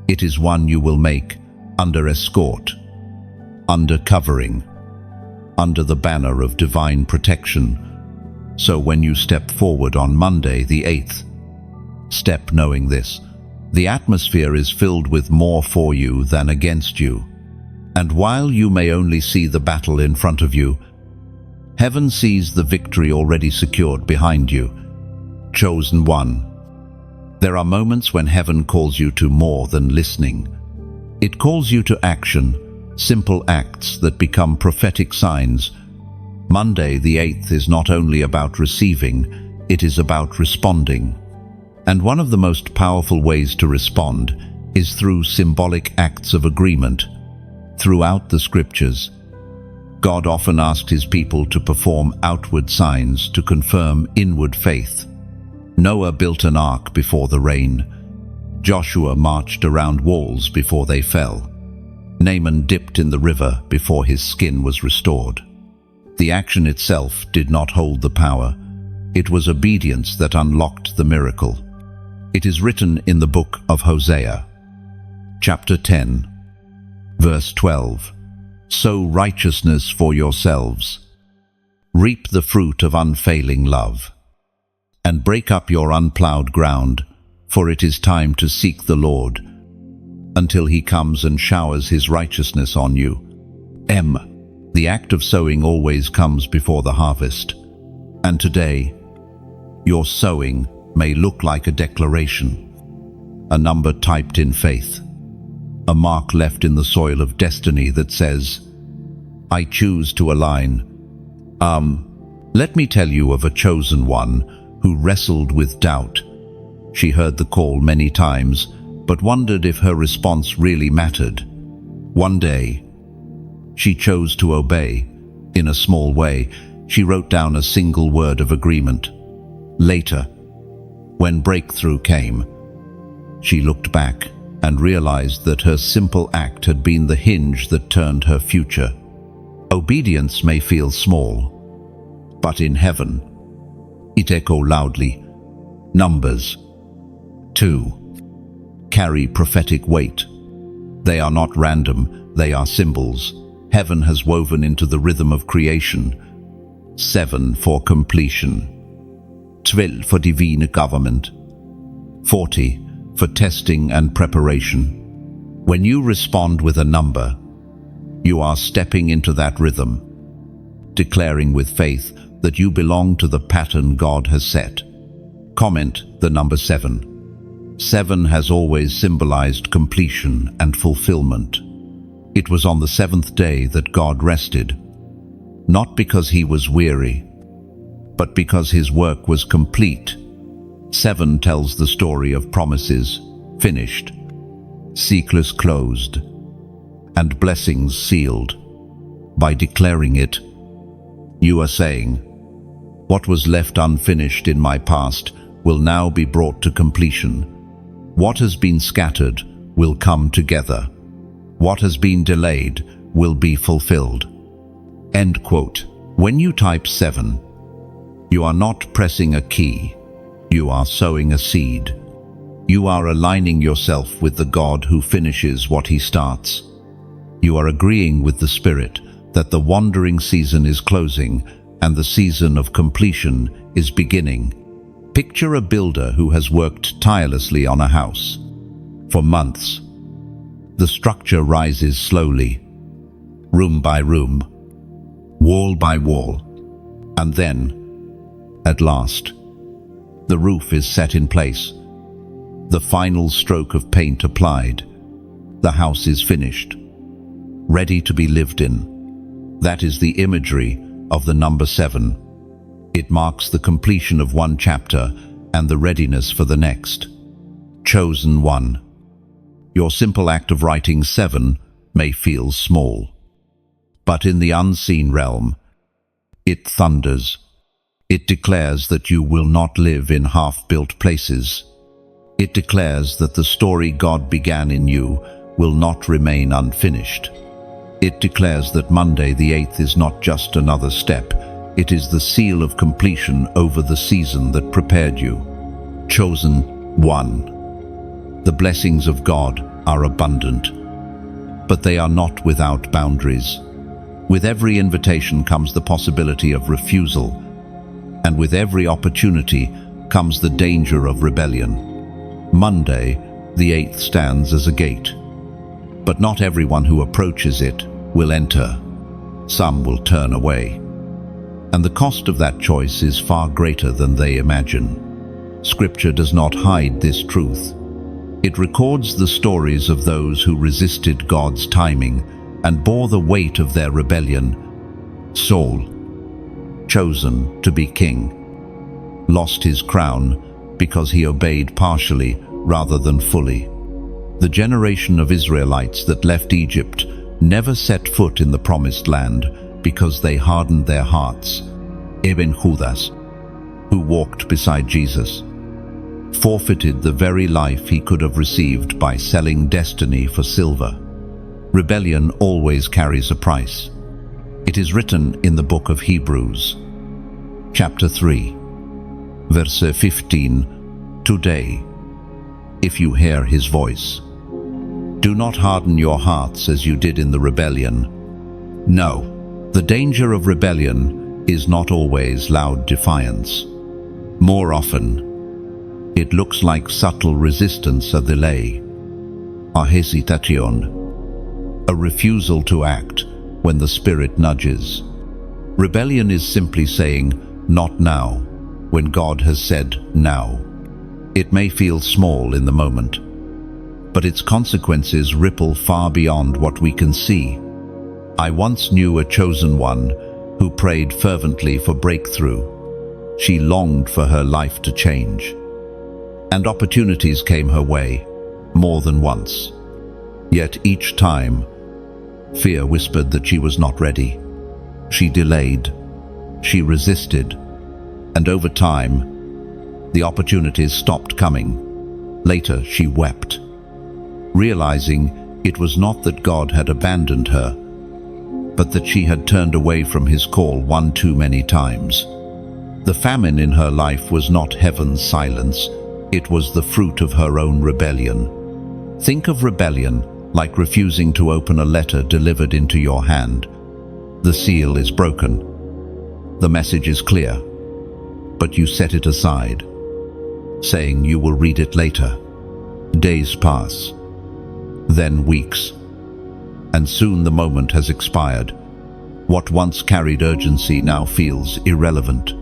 It is one you will make under escort, under covering, under the banner of divine protection. So when you step forward on Monday, the 8th, step knowing this: the atmosphere is filled with more for you than against you. And while you may only see the battle in front of you, heaven sees the victory already secured behind you. Chosen one. There are moments when heaven calls you to more than listening. It calls you to action, simple acts that become prophetic signs. Monday, the 8th, is not only about receiving, it is about responding. And one of the most powerful ways to respond is through symbolic acts of agreement. Throughout the scriptures, God often asked his people to perform outward signs to confirm inward faith. Noah built an ark before the rain. Joshua marched around walls before they fell. Naaman dipped in the river before his skin was restored. The action itself did not hold the power. It was obedience that unlocked the miracle. It is written in the book of Hosea, chapter 10, verse 12. Sow righteousness for yourselves. Reap the fruit of unfailing love. And break up your unplowed ground, for it is time to seek the Lord, until he comes and showers his righteousness on you. The act of sowing always comes before the harvest. And today, your sowing may look like a declaration, a number typed in faith, a mark left in the soil of destiny that says, I choose to align. Let me tell you of a chosen one who wrestled with doubt. She heard the call many times, but wondered if her response really mattered. One day, she chose to obey. In a small way, she wrote down a single word of agreement. Later, when breakthrough came, she looked back and realized that her simple act had been the hinge that turned her future. Obedience may feel small, but in heaven, it echoes loudly. Numbers 2 carry prophetic weight. They are not random, they are symbols heaven has woven into the rhythm of creation. 7 for completion, 12 for divine government, 40 for testing and preparation. When you respond with a number, you are stepping into that rhythm, declaring with faith that you belong to the pattern God has set. Comment the number 7. 7 has always symbolized completion and fulfillment. It was on the seventh day that God rested, not because he was weary, but because his work was complete. 7 tells the story of promises finished, cycles closed, and blessings sealed. By declaring it, you are saying, what was left unfinished in my past will now be brought to completion. What has been scattered will come together. What has been delayed will be fulfilled. End quote. When you type 7, you are not pressing a key. You are sowing a seed. You are aligning yourself with the God who finishes what he starts. You are agreeing with the Spirit that the wandering season is closing and the season of completion is beginning. Picture a builder who has worked tirelessly on a house. For months, the structure rises slowly, room by room, wall by wall, and then, at last, the roof is set in place. The final stroke of paint applied. The house is finished, ready to be lived in. That is the imagery of the number 7. It marks the completion of one chapter and the readiness for the next. Chosen one. Your simple act of writing 7 may feel small, but in the unseen realm, it thunders. It declares that you will not live in half-built places. It declares that the story God began in you will not remain unfinished. It declares that Monday the 8th is not just another step. It is the seal of completion over the season that prepared you. Chosen one. The blessings of God are abundant, but they are not without boundaries. With every invitation comes the possibility of refusal, and with every opportunity comes the danger of rebellion. Monday, the 8th, stands as a gate, but not everyone who approaches it will enter. Some will turn away, and the cost of that choice is far greater than they imagine. Scripture does not hide this truth. It records the stories of those who resisted God's timing and bore the weight of their rebellion. Saul, chosen to be king, lost his crown because he obeyed partially rather than fully. The generation of Israelites that left Egypt never set foot in the promised land because they hardened their hearts. Ibn Judas, who walked beside Jesus, forfeited the very life he could have received by selling destiny for silver. Rebellion always carries a price. It is written in the book of Hebrews, chapter 3, verse 15, Today, if you hear his voice, do not harden your hearts as you did in the rebellion. No, the danger of rebellion is not always loud defiance. More often, it looks like subtle resistance, a delay, a hesitation, a refusal to act when the Spirit nudges. Rebellion is simply saying, not now, when God has said now. It may feel small in the moment, but its consequences ripple far beyond what we can see. I once knew a chosen one who prayed fervently for breakthrough. She longed for her life to change, and opportunities came her way, more than once. Yet each time, fear whispered that she was not ready. She delayed, she resisted, and over time, the opportunities stopped coming. Later, she wept. realizing it was not that God had abandoned her, but that she had turned away from his call one too many times. The famine in her life was not heaven's silence, it was the fruit of her own rebellion. Think of rebellion like refusing to open a letter delivered into your hand. The seal is broken. The message is clear, but you set it aside, saying you will read it later. Days pass, then weeks, and soon the moment has expired. What once carried urgency now feels irrelevant.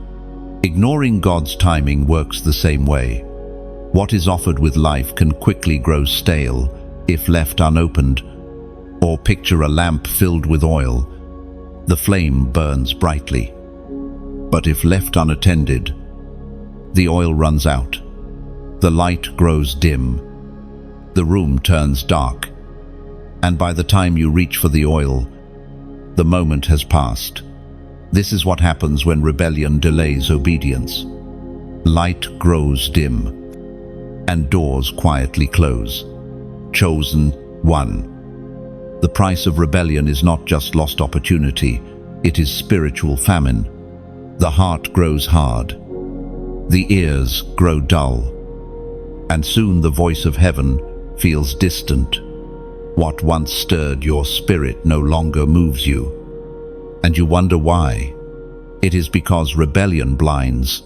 Ignoring God's timing works the same way. What is offered with life can quickly grow stale if left unopened. Or picture a lamp filled with oil. The flame burns brightly, but if left unattended, the oil runs out. The light grows dim. The room turns dark. And by the time you reach for the oil, the moment has passed. This is what happens when rebellion delays obedience. Light grows dim, and doors quietly close. Chosen one. The price of rebellion is not just lost opportunity, it is spiritual famine. The heart grows hard. The ears grow dull. And soon the voice of heaven feels distant. What once stirred your spirit no longer moves you. And you wonder why. It is because rebellion blinds.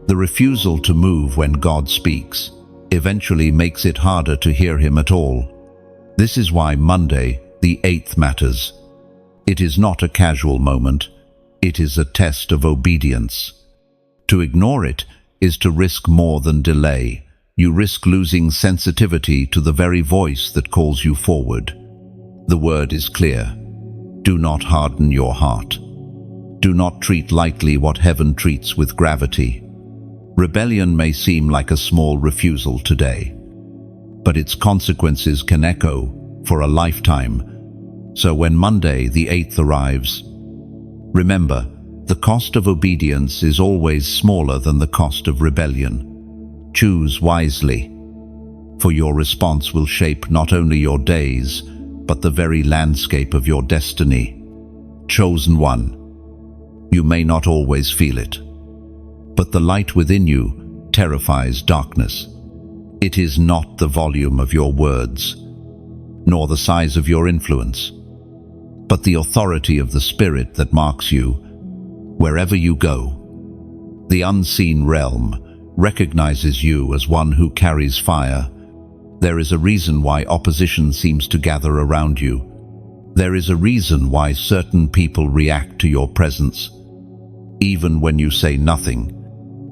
The refusal to move when God speaks eventually makes it harder to hear him at all. This is why Monday, the 8th, matters. It is not a casual moment. It is a test of obedience. To ignore it is to risk more than delay. You risk losing sensitivity to the very voice that calls you forward. The word is clear. Do not harden your heart. Do not treat lightly what heaven treats with gravity. Rebellion may seem like a small refusal today, but its consequences can echo for a lifetime. So when Monday, the 8th, arrives, remember, the cost of obedience is always smaller than the cost of rebellion. Choose wisely, for your response will shape not only your days, but the very landscape of your destiny. Chosen one. You may not always feel it, but the light within you terrifies darkness. It is not the volume of your words, nor the size of your influence, but the authority of the Spirit that marks you wherever you go. The unseen realm recognizes you as one who carries fire. There is a reason why opposition seems to gather around you. There is a reason why certain people react to your presence, even when you say nothing.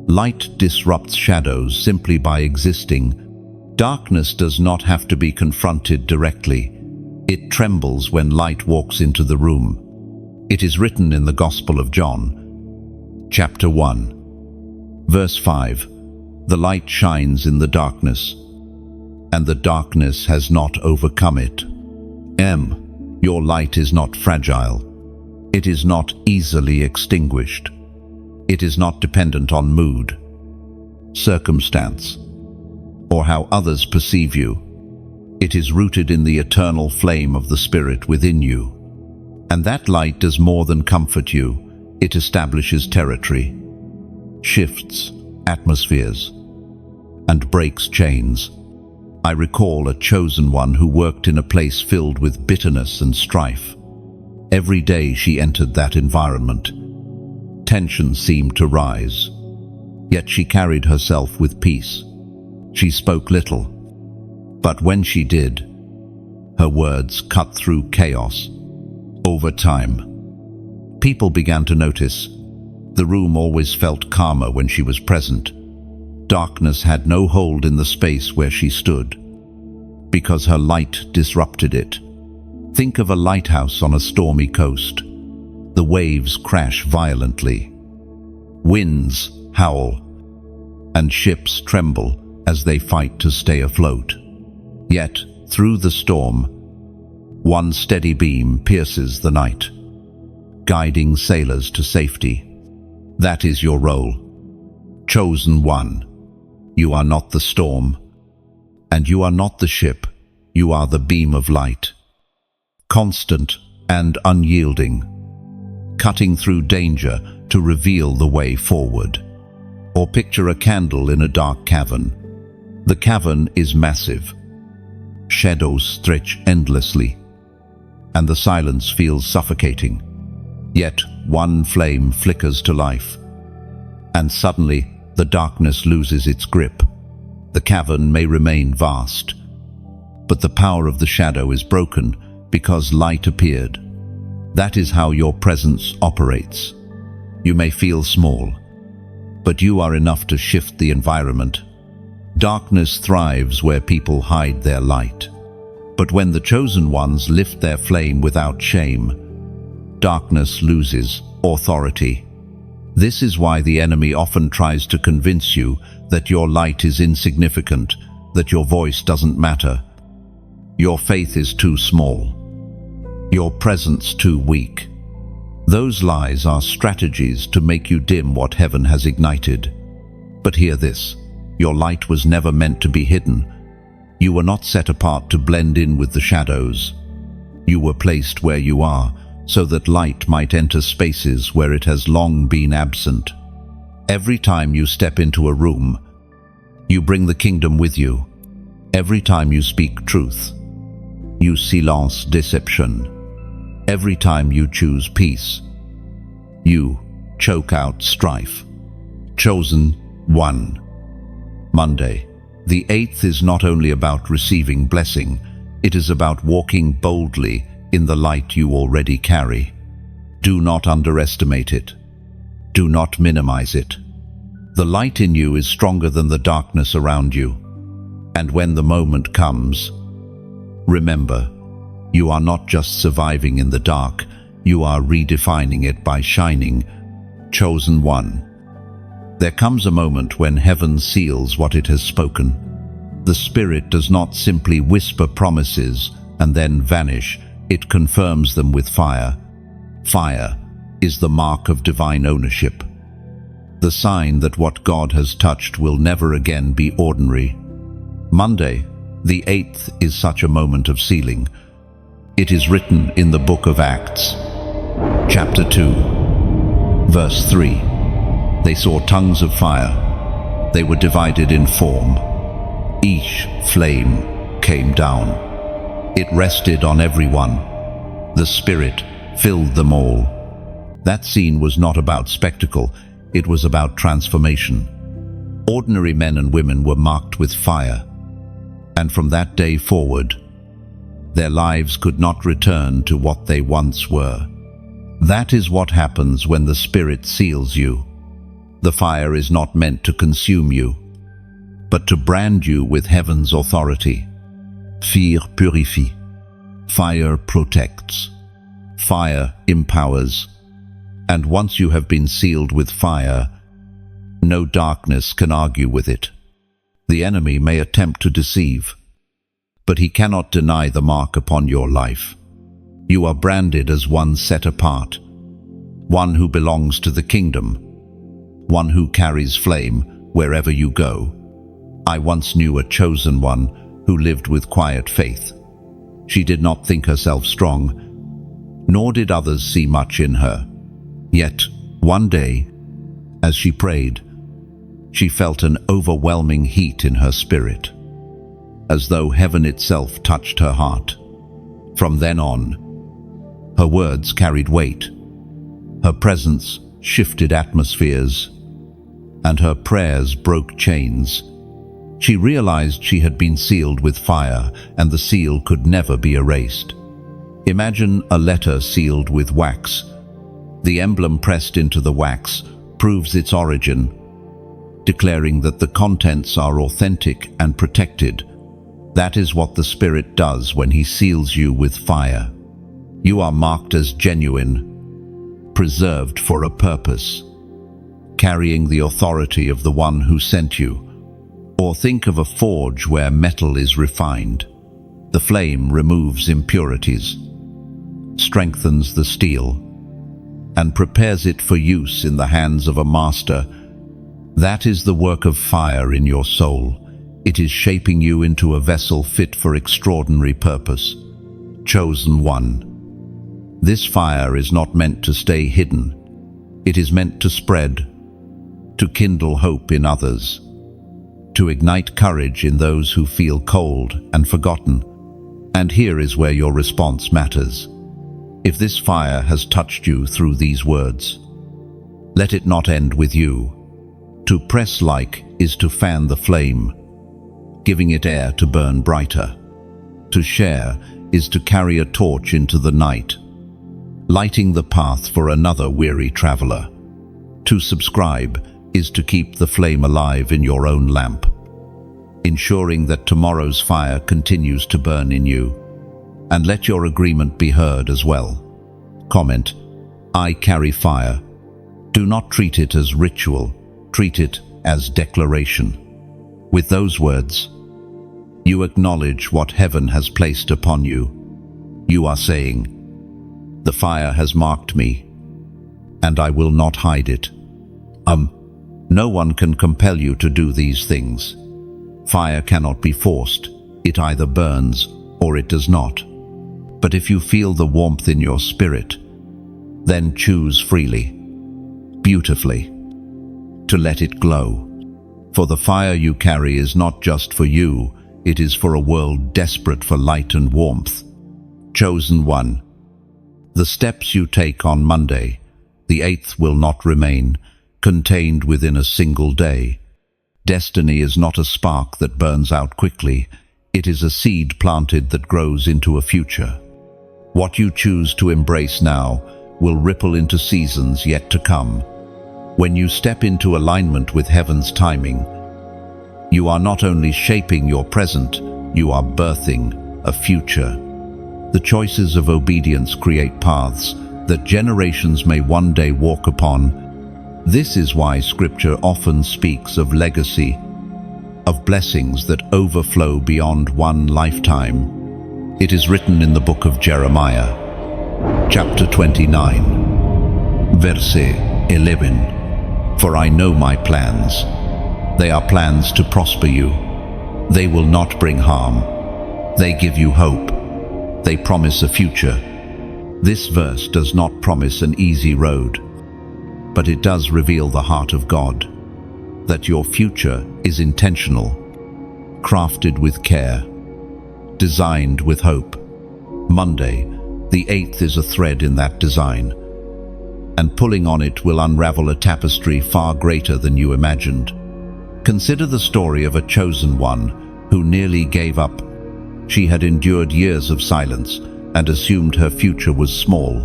Light disrupts shadows simply by existing. Darkness does not have to be confronted directly. It trembles when light walks into the room. It is written in the Gospel of John, chapter 1, verse 5, "The light shines in the darkness, and the darkness has not overcome it." Your light is not fragile. It is not easily extinguished. It is not dependent on mood, circumstance, or how others perceive you. It is rooted in the eternal flame of the Spirit within you. And that light does more than comfort you. It establishes territory, shifts atmospheres, and breaks chains. I recall a chosen one who worked in a place filled with bitterness and strife. Every day she entered that environment, tension seemed to rise, yet she carried herself with peace. She spoke little, but when she did, her words cut through chaos. Over time, people began to notice. The room always felt calmer when she was present. Darkness had no hold in the space where she stood, because her light disrupted it. Think of a lighthouse on a stormy coast. The waves crash violently. Winds howl, and ships tremble as they fight to stay afloat. Yet, through the storm, one steady beam pierces the night, guiding sailors to safety. That is your role. Chosen one. You are not the storm, and you are not the ship. you are the beam of light, constant and unyielding, cutting through danger to reveal the way forward. Or picture a candle in a dark cavern. The cavern is massive. Shadows stretch endlessly, and the silence feels suffocating. Yet one flame flickers to life, and suddenly the darkness loses its grip. The cavern may remain vast, but the power of the shadow is broken because light appeared. That is how your presence operates. You may feel small, but you are enough to shift the environment. Darkness thrives where people hide their light. But when the chosen ones lift their flame without shame, darkness loses authority. This is why the enemy often tries to convince you that your light is insignificant, that your voice doesn't matter. Your faith is too small. Your presence too weak. Those lies are strategies to make you dim what heaven has ignited. But hear this, your light was never meant to be hidden. You were not set apart to blend in with the shadows. You were placed where you are, so that light might enter spaces where it has long been absent. Every time you step into a room, you bring the kingdom with you. Every time you speak truth, you silence deception. Every time you choose peace, you choke out strife. Chosen one. Monday. The 8th is not only about receiving blessing, it is about walking boldly in the light you already carry. Do not underestimate it. Do not minimize it. The light in you is stronger than the darkness around you. And when the moment comes, remember, you are not just surviving in the dark, you are redefining it by shining. Chosen one. There comes a moment when heaven seals what it has spoken. The Spirit does not simply whisper promises and then vanish, it confirms them with fire. Fire is the mark of divine ownership. The sign that what God has touched will never again be ordinary. Monday, the 8th, is such a moment of sealing. It is written in the book of Acts, chapter 2, verse 3. They saw tongues of fire. They were divided in form. Each flame came down. It rested on everyone. The Spirit filled them all. That scene was not about spectacle, it was about transformation. Ordinary men and women were marked with fire, and from that day forward, their lives could not return to what they once were. That is what happens when the Spirit seals you. The fire is not meant to consume you, but to brand you with heaven's authority. Fire purifie. Fire protects. Fire empowers. And once you have been sealed with fire, no darkness can argue with it. The enemy may attempt to deceive, but he cannot deny the mark upon your life. You are branded as one set apart, one who belongs to the kingdom, one who carries flame wherever you go. I once knew a chosen one who lived with quiet faith. She did not think herself strong, nor did others see much in her. Yet, one day, as she prayed, she felt an overwhelming heat in her spirit, as though heaven itself touched her heart. From then on, her words carried weight, her presence shifted atmospheres, and her prayers broke chains. She realized she had been sealed with fire, and the seal could never be erased. Imagine a letter sealed with wax. The emblem pressed into the wax proves its origin, declaring that the contents are authentic and protected. That is what the Spirit does when He seals you with fire. You are marked as genuine, preserved for a purpose, carrying the authority of the one who sent you. Or think of a forge where metal is refined. The flame removes impurities, strengthens the steel, and prepares it for use in the hands of a master. That is the work of fire in your soul. It is shaping you into a vessel fit for extraordinary purpose. Chosen one. This fire is not meant to stay hidden. It is meant to spread, to kindle hope in others, to ignite courage in those who feel cold and forgotten. And here is where your response matters. If this fire has touched you through these words, let it not end with you. To press like is to fan the flame, giving it air to burn brighter. To share is to carry a torch into the night, lighting the path for another weary traveler. To subscribe is to keep the flame alive in your own lamp, ensuring that tomorrow's fire continues to burn in you. And let your agreement be heard as well. Comment, I carry fire. Do not treat it as ritual, treat it as declaration. With those words, you acknowledge what heaven has placed upon you. You are saying, the fire has marked me, and I will not hide it. No one can compel you to do these things. Fire cannot be forced. It either burns or it does not. But if you feel the warmth in your spirit, then choose freely, beautifully, to let it glow. For the fire you carry is not just for you, it is for a world desperate for light and warmth. Chosen one. The steps you take on Monday, the 8th, will not remain contained within a single day. Destiny is not a spark that burns out quickly. It is a seed planted that grows into a future. What you choose to embrace now will ripple into seasons yet to come. When you step into alignment with heaven's timing, you are not only shaping your present, you are birthing a future. The choices of obedience create paths that generations may one day walk upon. This is why Scripture often speaks of legacy, of blessings that overflow beyond one lifetime. It is written in the book of Jeremiah, chapter 29, verse 11. For I know my plans. They are plans to prosper you. They will not bring harm. They give you hope. They promise a future. This verse does not promise an easy road, but it does reveal the heart of God, that your future is intentional, crafted with care, designed with hope. Monday, the 8th, is a thread in that design, and pulling on it will unravel a tapestry far greater than you imagined. Consider the story of a chosen one who nearly gave up. She had endured years of silence and assumed her future was small.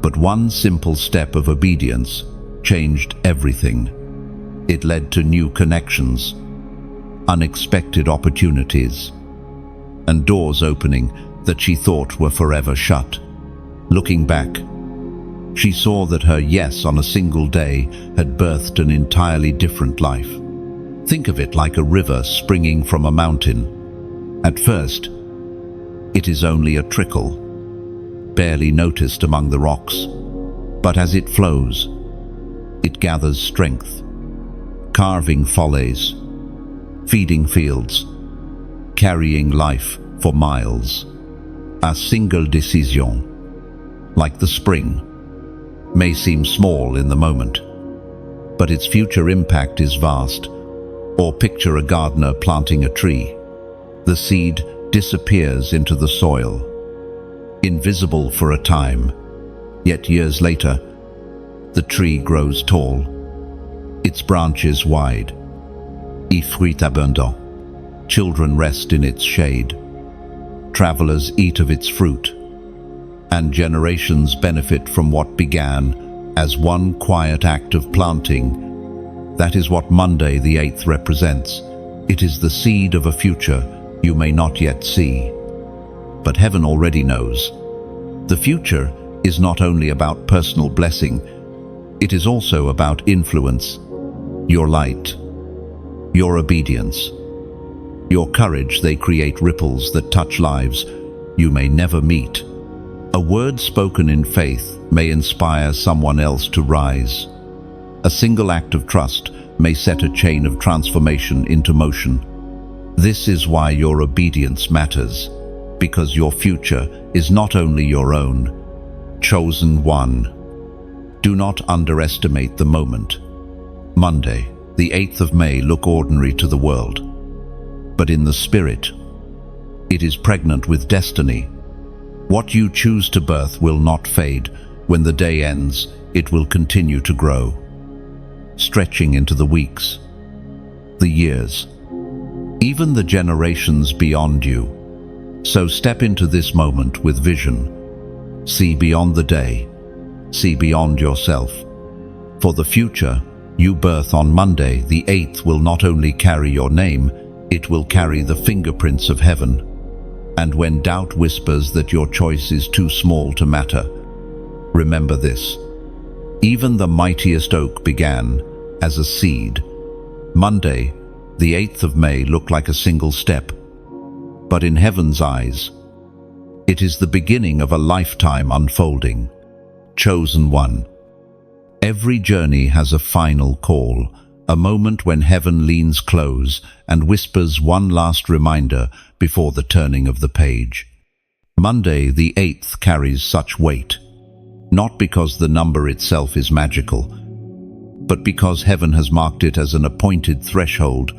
But one simple step of obedience changed everything. It led to new connections, unexpected opportunities, and doors opening that she thought were forever shut. Looking back, she saw that her yes on a single day had birthed an entirely different life. Think of it like a river springing from a mountain. At first, it is only a trickle, barely noticed among the rocks. But as it flows, it gathers strength, carving follies, feeding fields, carrying life for miles. A single decision, like the spring, may seem small in the moment, but its future impact is vast. Or picture a gardener planting a tree. The seed disappears into the soil, invisible for a time, yet years later, the tree grows tall, its branches wide, et fruits abondants. Children rest in its shade, travelers eat of its fruit, and generations benefit from what began as one quiet act of planting. That is what Monday the 8th represents. It is the seed of a future you may not yet see, but heaven already knows. The future is not only about personal blessing, it is also about influence, your light, your obedience, your courage. They create ripples that touch lives you may never meet. A word spoken in faith may inspire someone else to rise. A single act of trust may set a chain of transformation into motion. This is why your obedience matters, because your future is not only your own. Chosen one. Do not underestimate the moment. Monday, the 8th of May, look ordinary to the world. But in the spirit, it is pregnant with destiny. What you choose to birth will not fade. When the day ends, it will continue to grow, stretching into the weeks, the years, even the generations beyond you. So step into this moment with vision. See beyond the day. See beyond yourself. For the future you birth on Monday, the 8th, will not only carry your name, it will carry the fingerprints of heaven. And when doubt whispers that your choice is too small to matter, remember this. Even the mightiest oak began as a seed. Monday, the 8th of May, looked like a single step. But in heaven's eyes, it is the beginning of a lifetime unfolding. Chosen one. Every journey has a final call, a moment when heaven leans close and whispers one last reminder before the turning of the page. Monday, the 8th, carries such weight, not because the number itself is magical, but because heaven has marked it as an appointed threshold.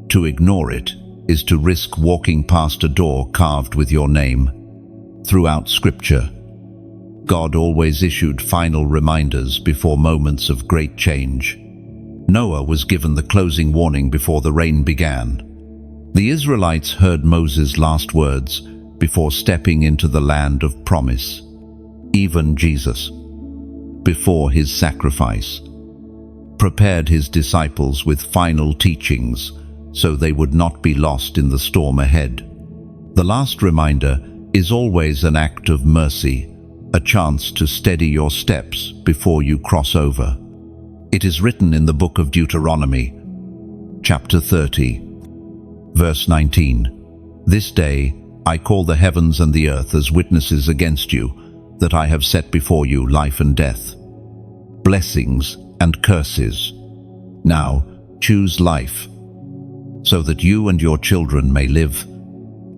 To ignore it is to risk walking past a door carved with your name. Throughout Scripture, God always issued final reminders before moments of great change. Noah was given the closing warning before the rain began. The Israelites heard Moses' last words before stepping into the land of promise. Even Jesus, before his sacrifice, prepared his disciples with final teachings so they would not be lost in the storm ahead. The last reminder is always an act of mercy, a chance to steady your steps before you cross over. It is written in the book of Deuteronomy, chapter 30, verse 19. This day I call the heavens and the earth as witnesses against you, that I have set before you life and death, blessings and curses. Now choose life, so that you and your children may live.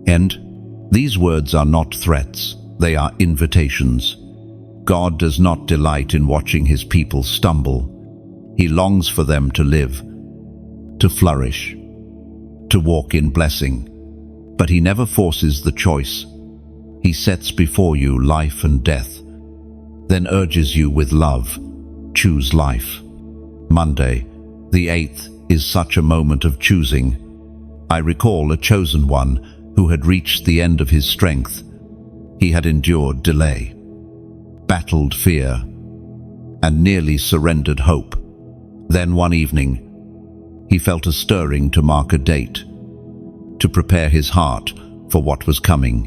And these words are not threats, they are invitations. God does not delight in watching his people stumble. He longs for them to live, to flourish, to walk in blessing. But he never forces the choice. He sets before you life and death, then urges you with love, choose life. Monday, the 8th, is such a moment of choosing. I recall a chosen one who had reached the end of his strength. He had endured delay, battled fear, and nearly surrendered hope. Then one evening, he felt a stirring to mark a date, to prepare his heart for what was coming.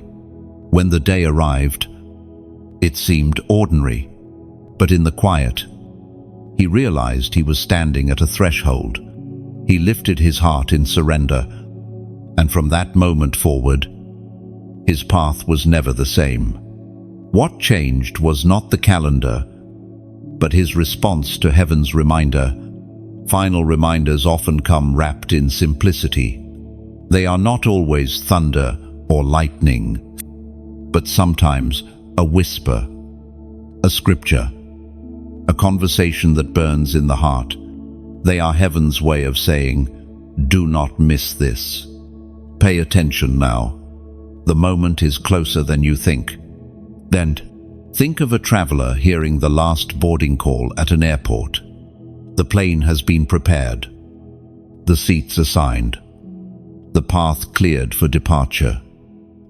When the day arrived, it seemed ordinary, but in the quiet, he realized he was standing at a threshold. He lifted his heart in surrender, and from that moment forward, his path was never the same. What changed was not the calendar, but his response to heaven's reminder. Final reminders often come wrapped in simplicity. They are not always thunder or lightning, but sometimes a whisper, a scripture, a conversation that burns in the heart. They are heaven's way of saying, do not miss this. Pay attention now. The moment is closer than you think. Then, think of a traveler hearing the last boarding call at an airport. The plane has been prepared, the seats assigned, the path cleared for departure.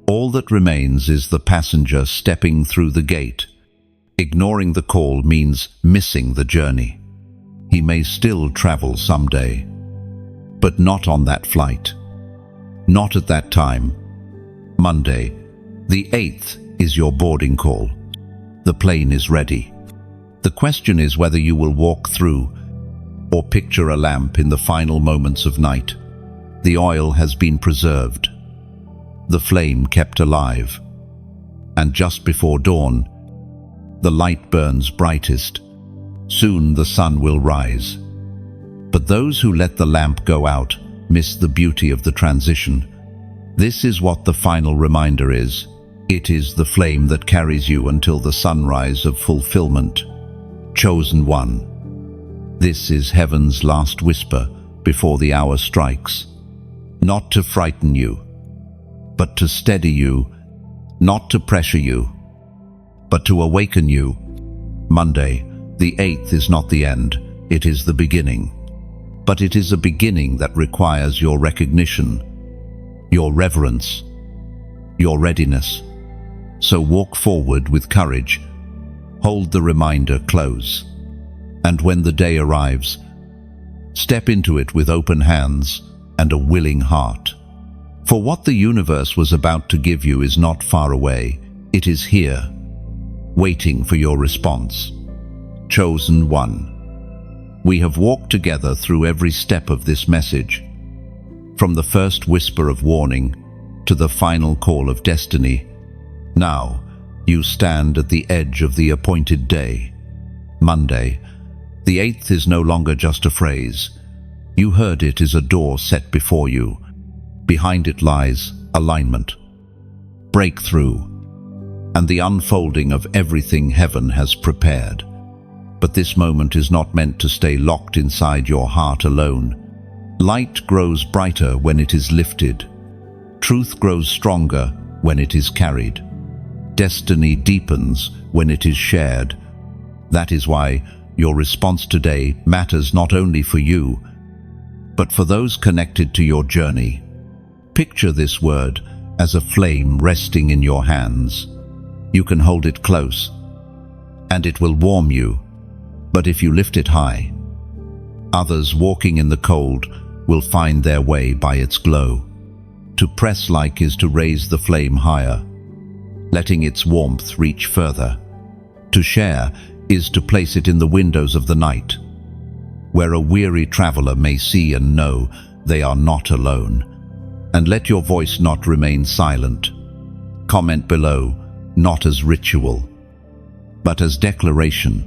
All that remains is the passenger stepping through the gate. Ignoring the call means missing the journey. He may still travel someday, but not on that flight. Not at that time. Monday, the 8th, is your boarding call. The plane is ready. The question is whether you will walk through or picture a lamp in the final moments of night. The oil has been preserved, the flame kept alive, and just before dawn, the light burns brightest. Soon the sun will rise. But those who let the lamp go out miss the beauty of the transition. This is what the final reminder is. It is the flame that carries you until the sunrise of fulfillment. Chosen one. This is heaven's last whisper before the hour strikes. Not to frighten you, but to steady you, not to pressure you, but to awaken you. Monday, the 8th is not the end, it is the beginning. But it is a beginning that requires your recognition, your reverence, your readiness. So walk forward with courage, hold the reminder close, and when the day arrives, step into it with open hands and a willing heart. For what the universe was about to give you is not far away, it is here, waiting for your response. Chosen one. We have walked together through every step of this message, from the first whisper of warning to the final call of destiny. Now, you stand at the edge of the appointed day. Monday, the 8th is no longer just a phrase. You heard it is a door set before you. Behind it lies alignment, breakthrough, and the unfolding of everything heaven has prepared. But this moment is not meant to stay locked inside your heart alone. Light grows brighter when it is lifted. Truth grows stronger when it is carried. Destiny deepens when it is shared. That is why your response today matters not only for you, but for those connected to your journey. Picture this word as a flame resting in your hands. You can hold it close, and it will warm you. But if you lift it high, others walking in the cold will find their way by its glow. To press like is to raise the flame higher, letting its warmth reach further. To share is to place it in the windows of the night, where a weary traveler may see and know they are not alone. And let your voice not remain silent. Comment below, not as ritual, but as declaration.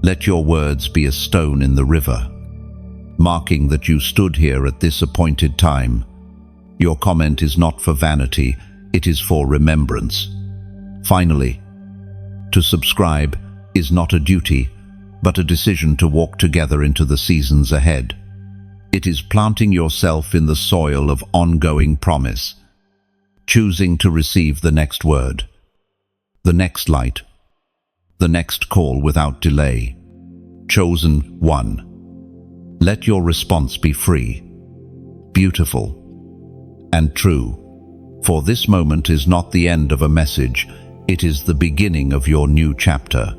Let your words be a stone in the river, marking that you stood here at this appointed time. Your comment is not for vanity, it is for remembrance. Finally, to subscribe is not a duty, but a decision to walk together into the seasons ahead. It is planting yourself in the soil of ongoing promise, choosing to receive the next word, the next light, the next call without delay. Chosen one. Let your response be free, beautiful, and true. For this moment is not the end of a message, it is the beginning of your new chapter.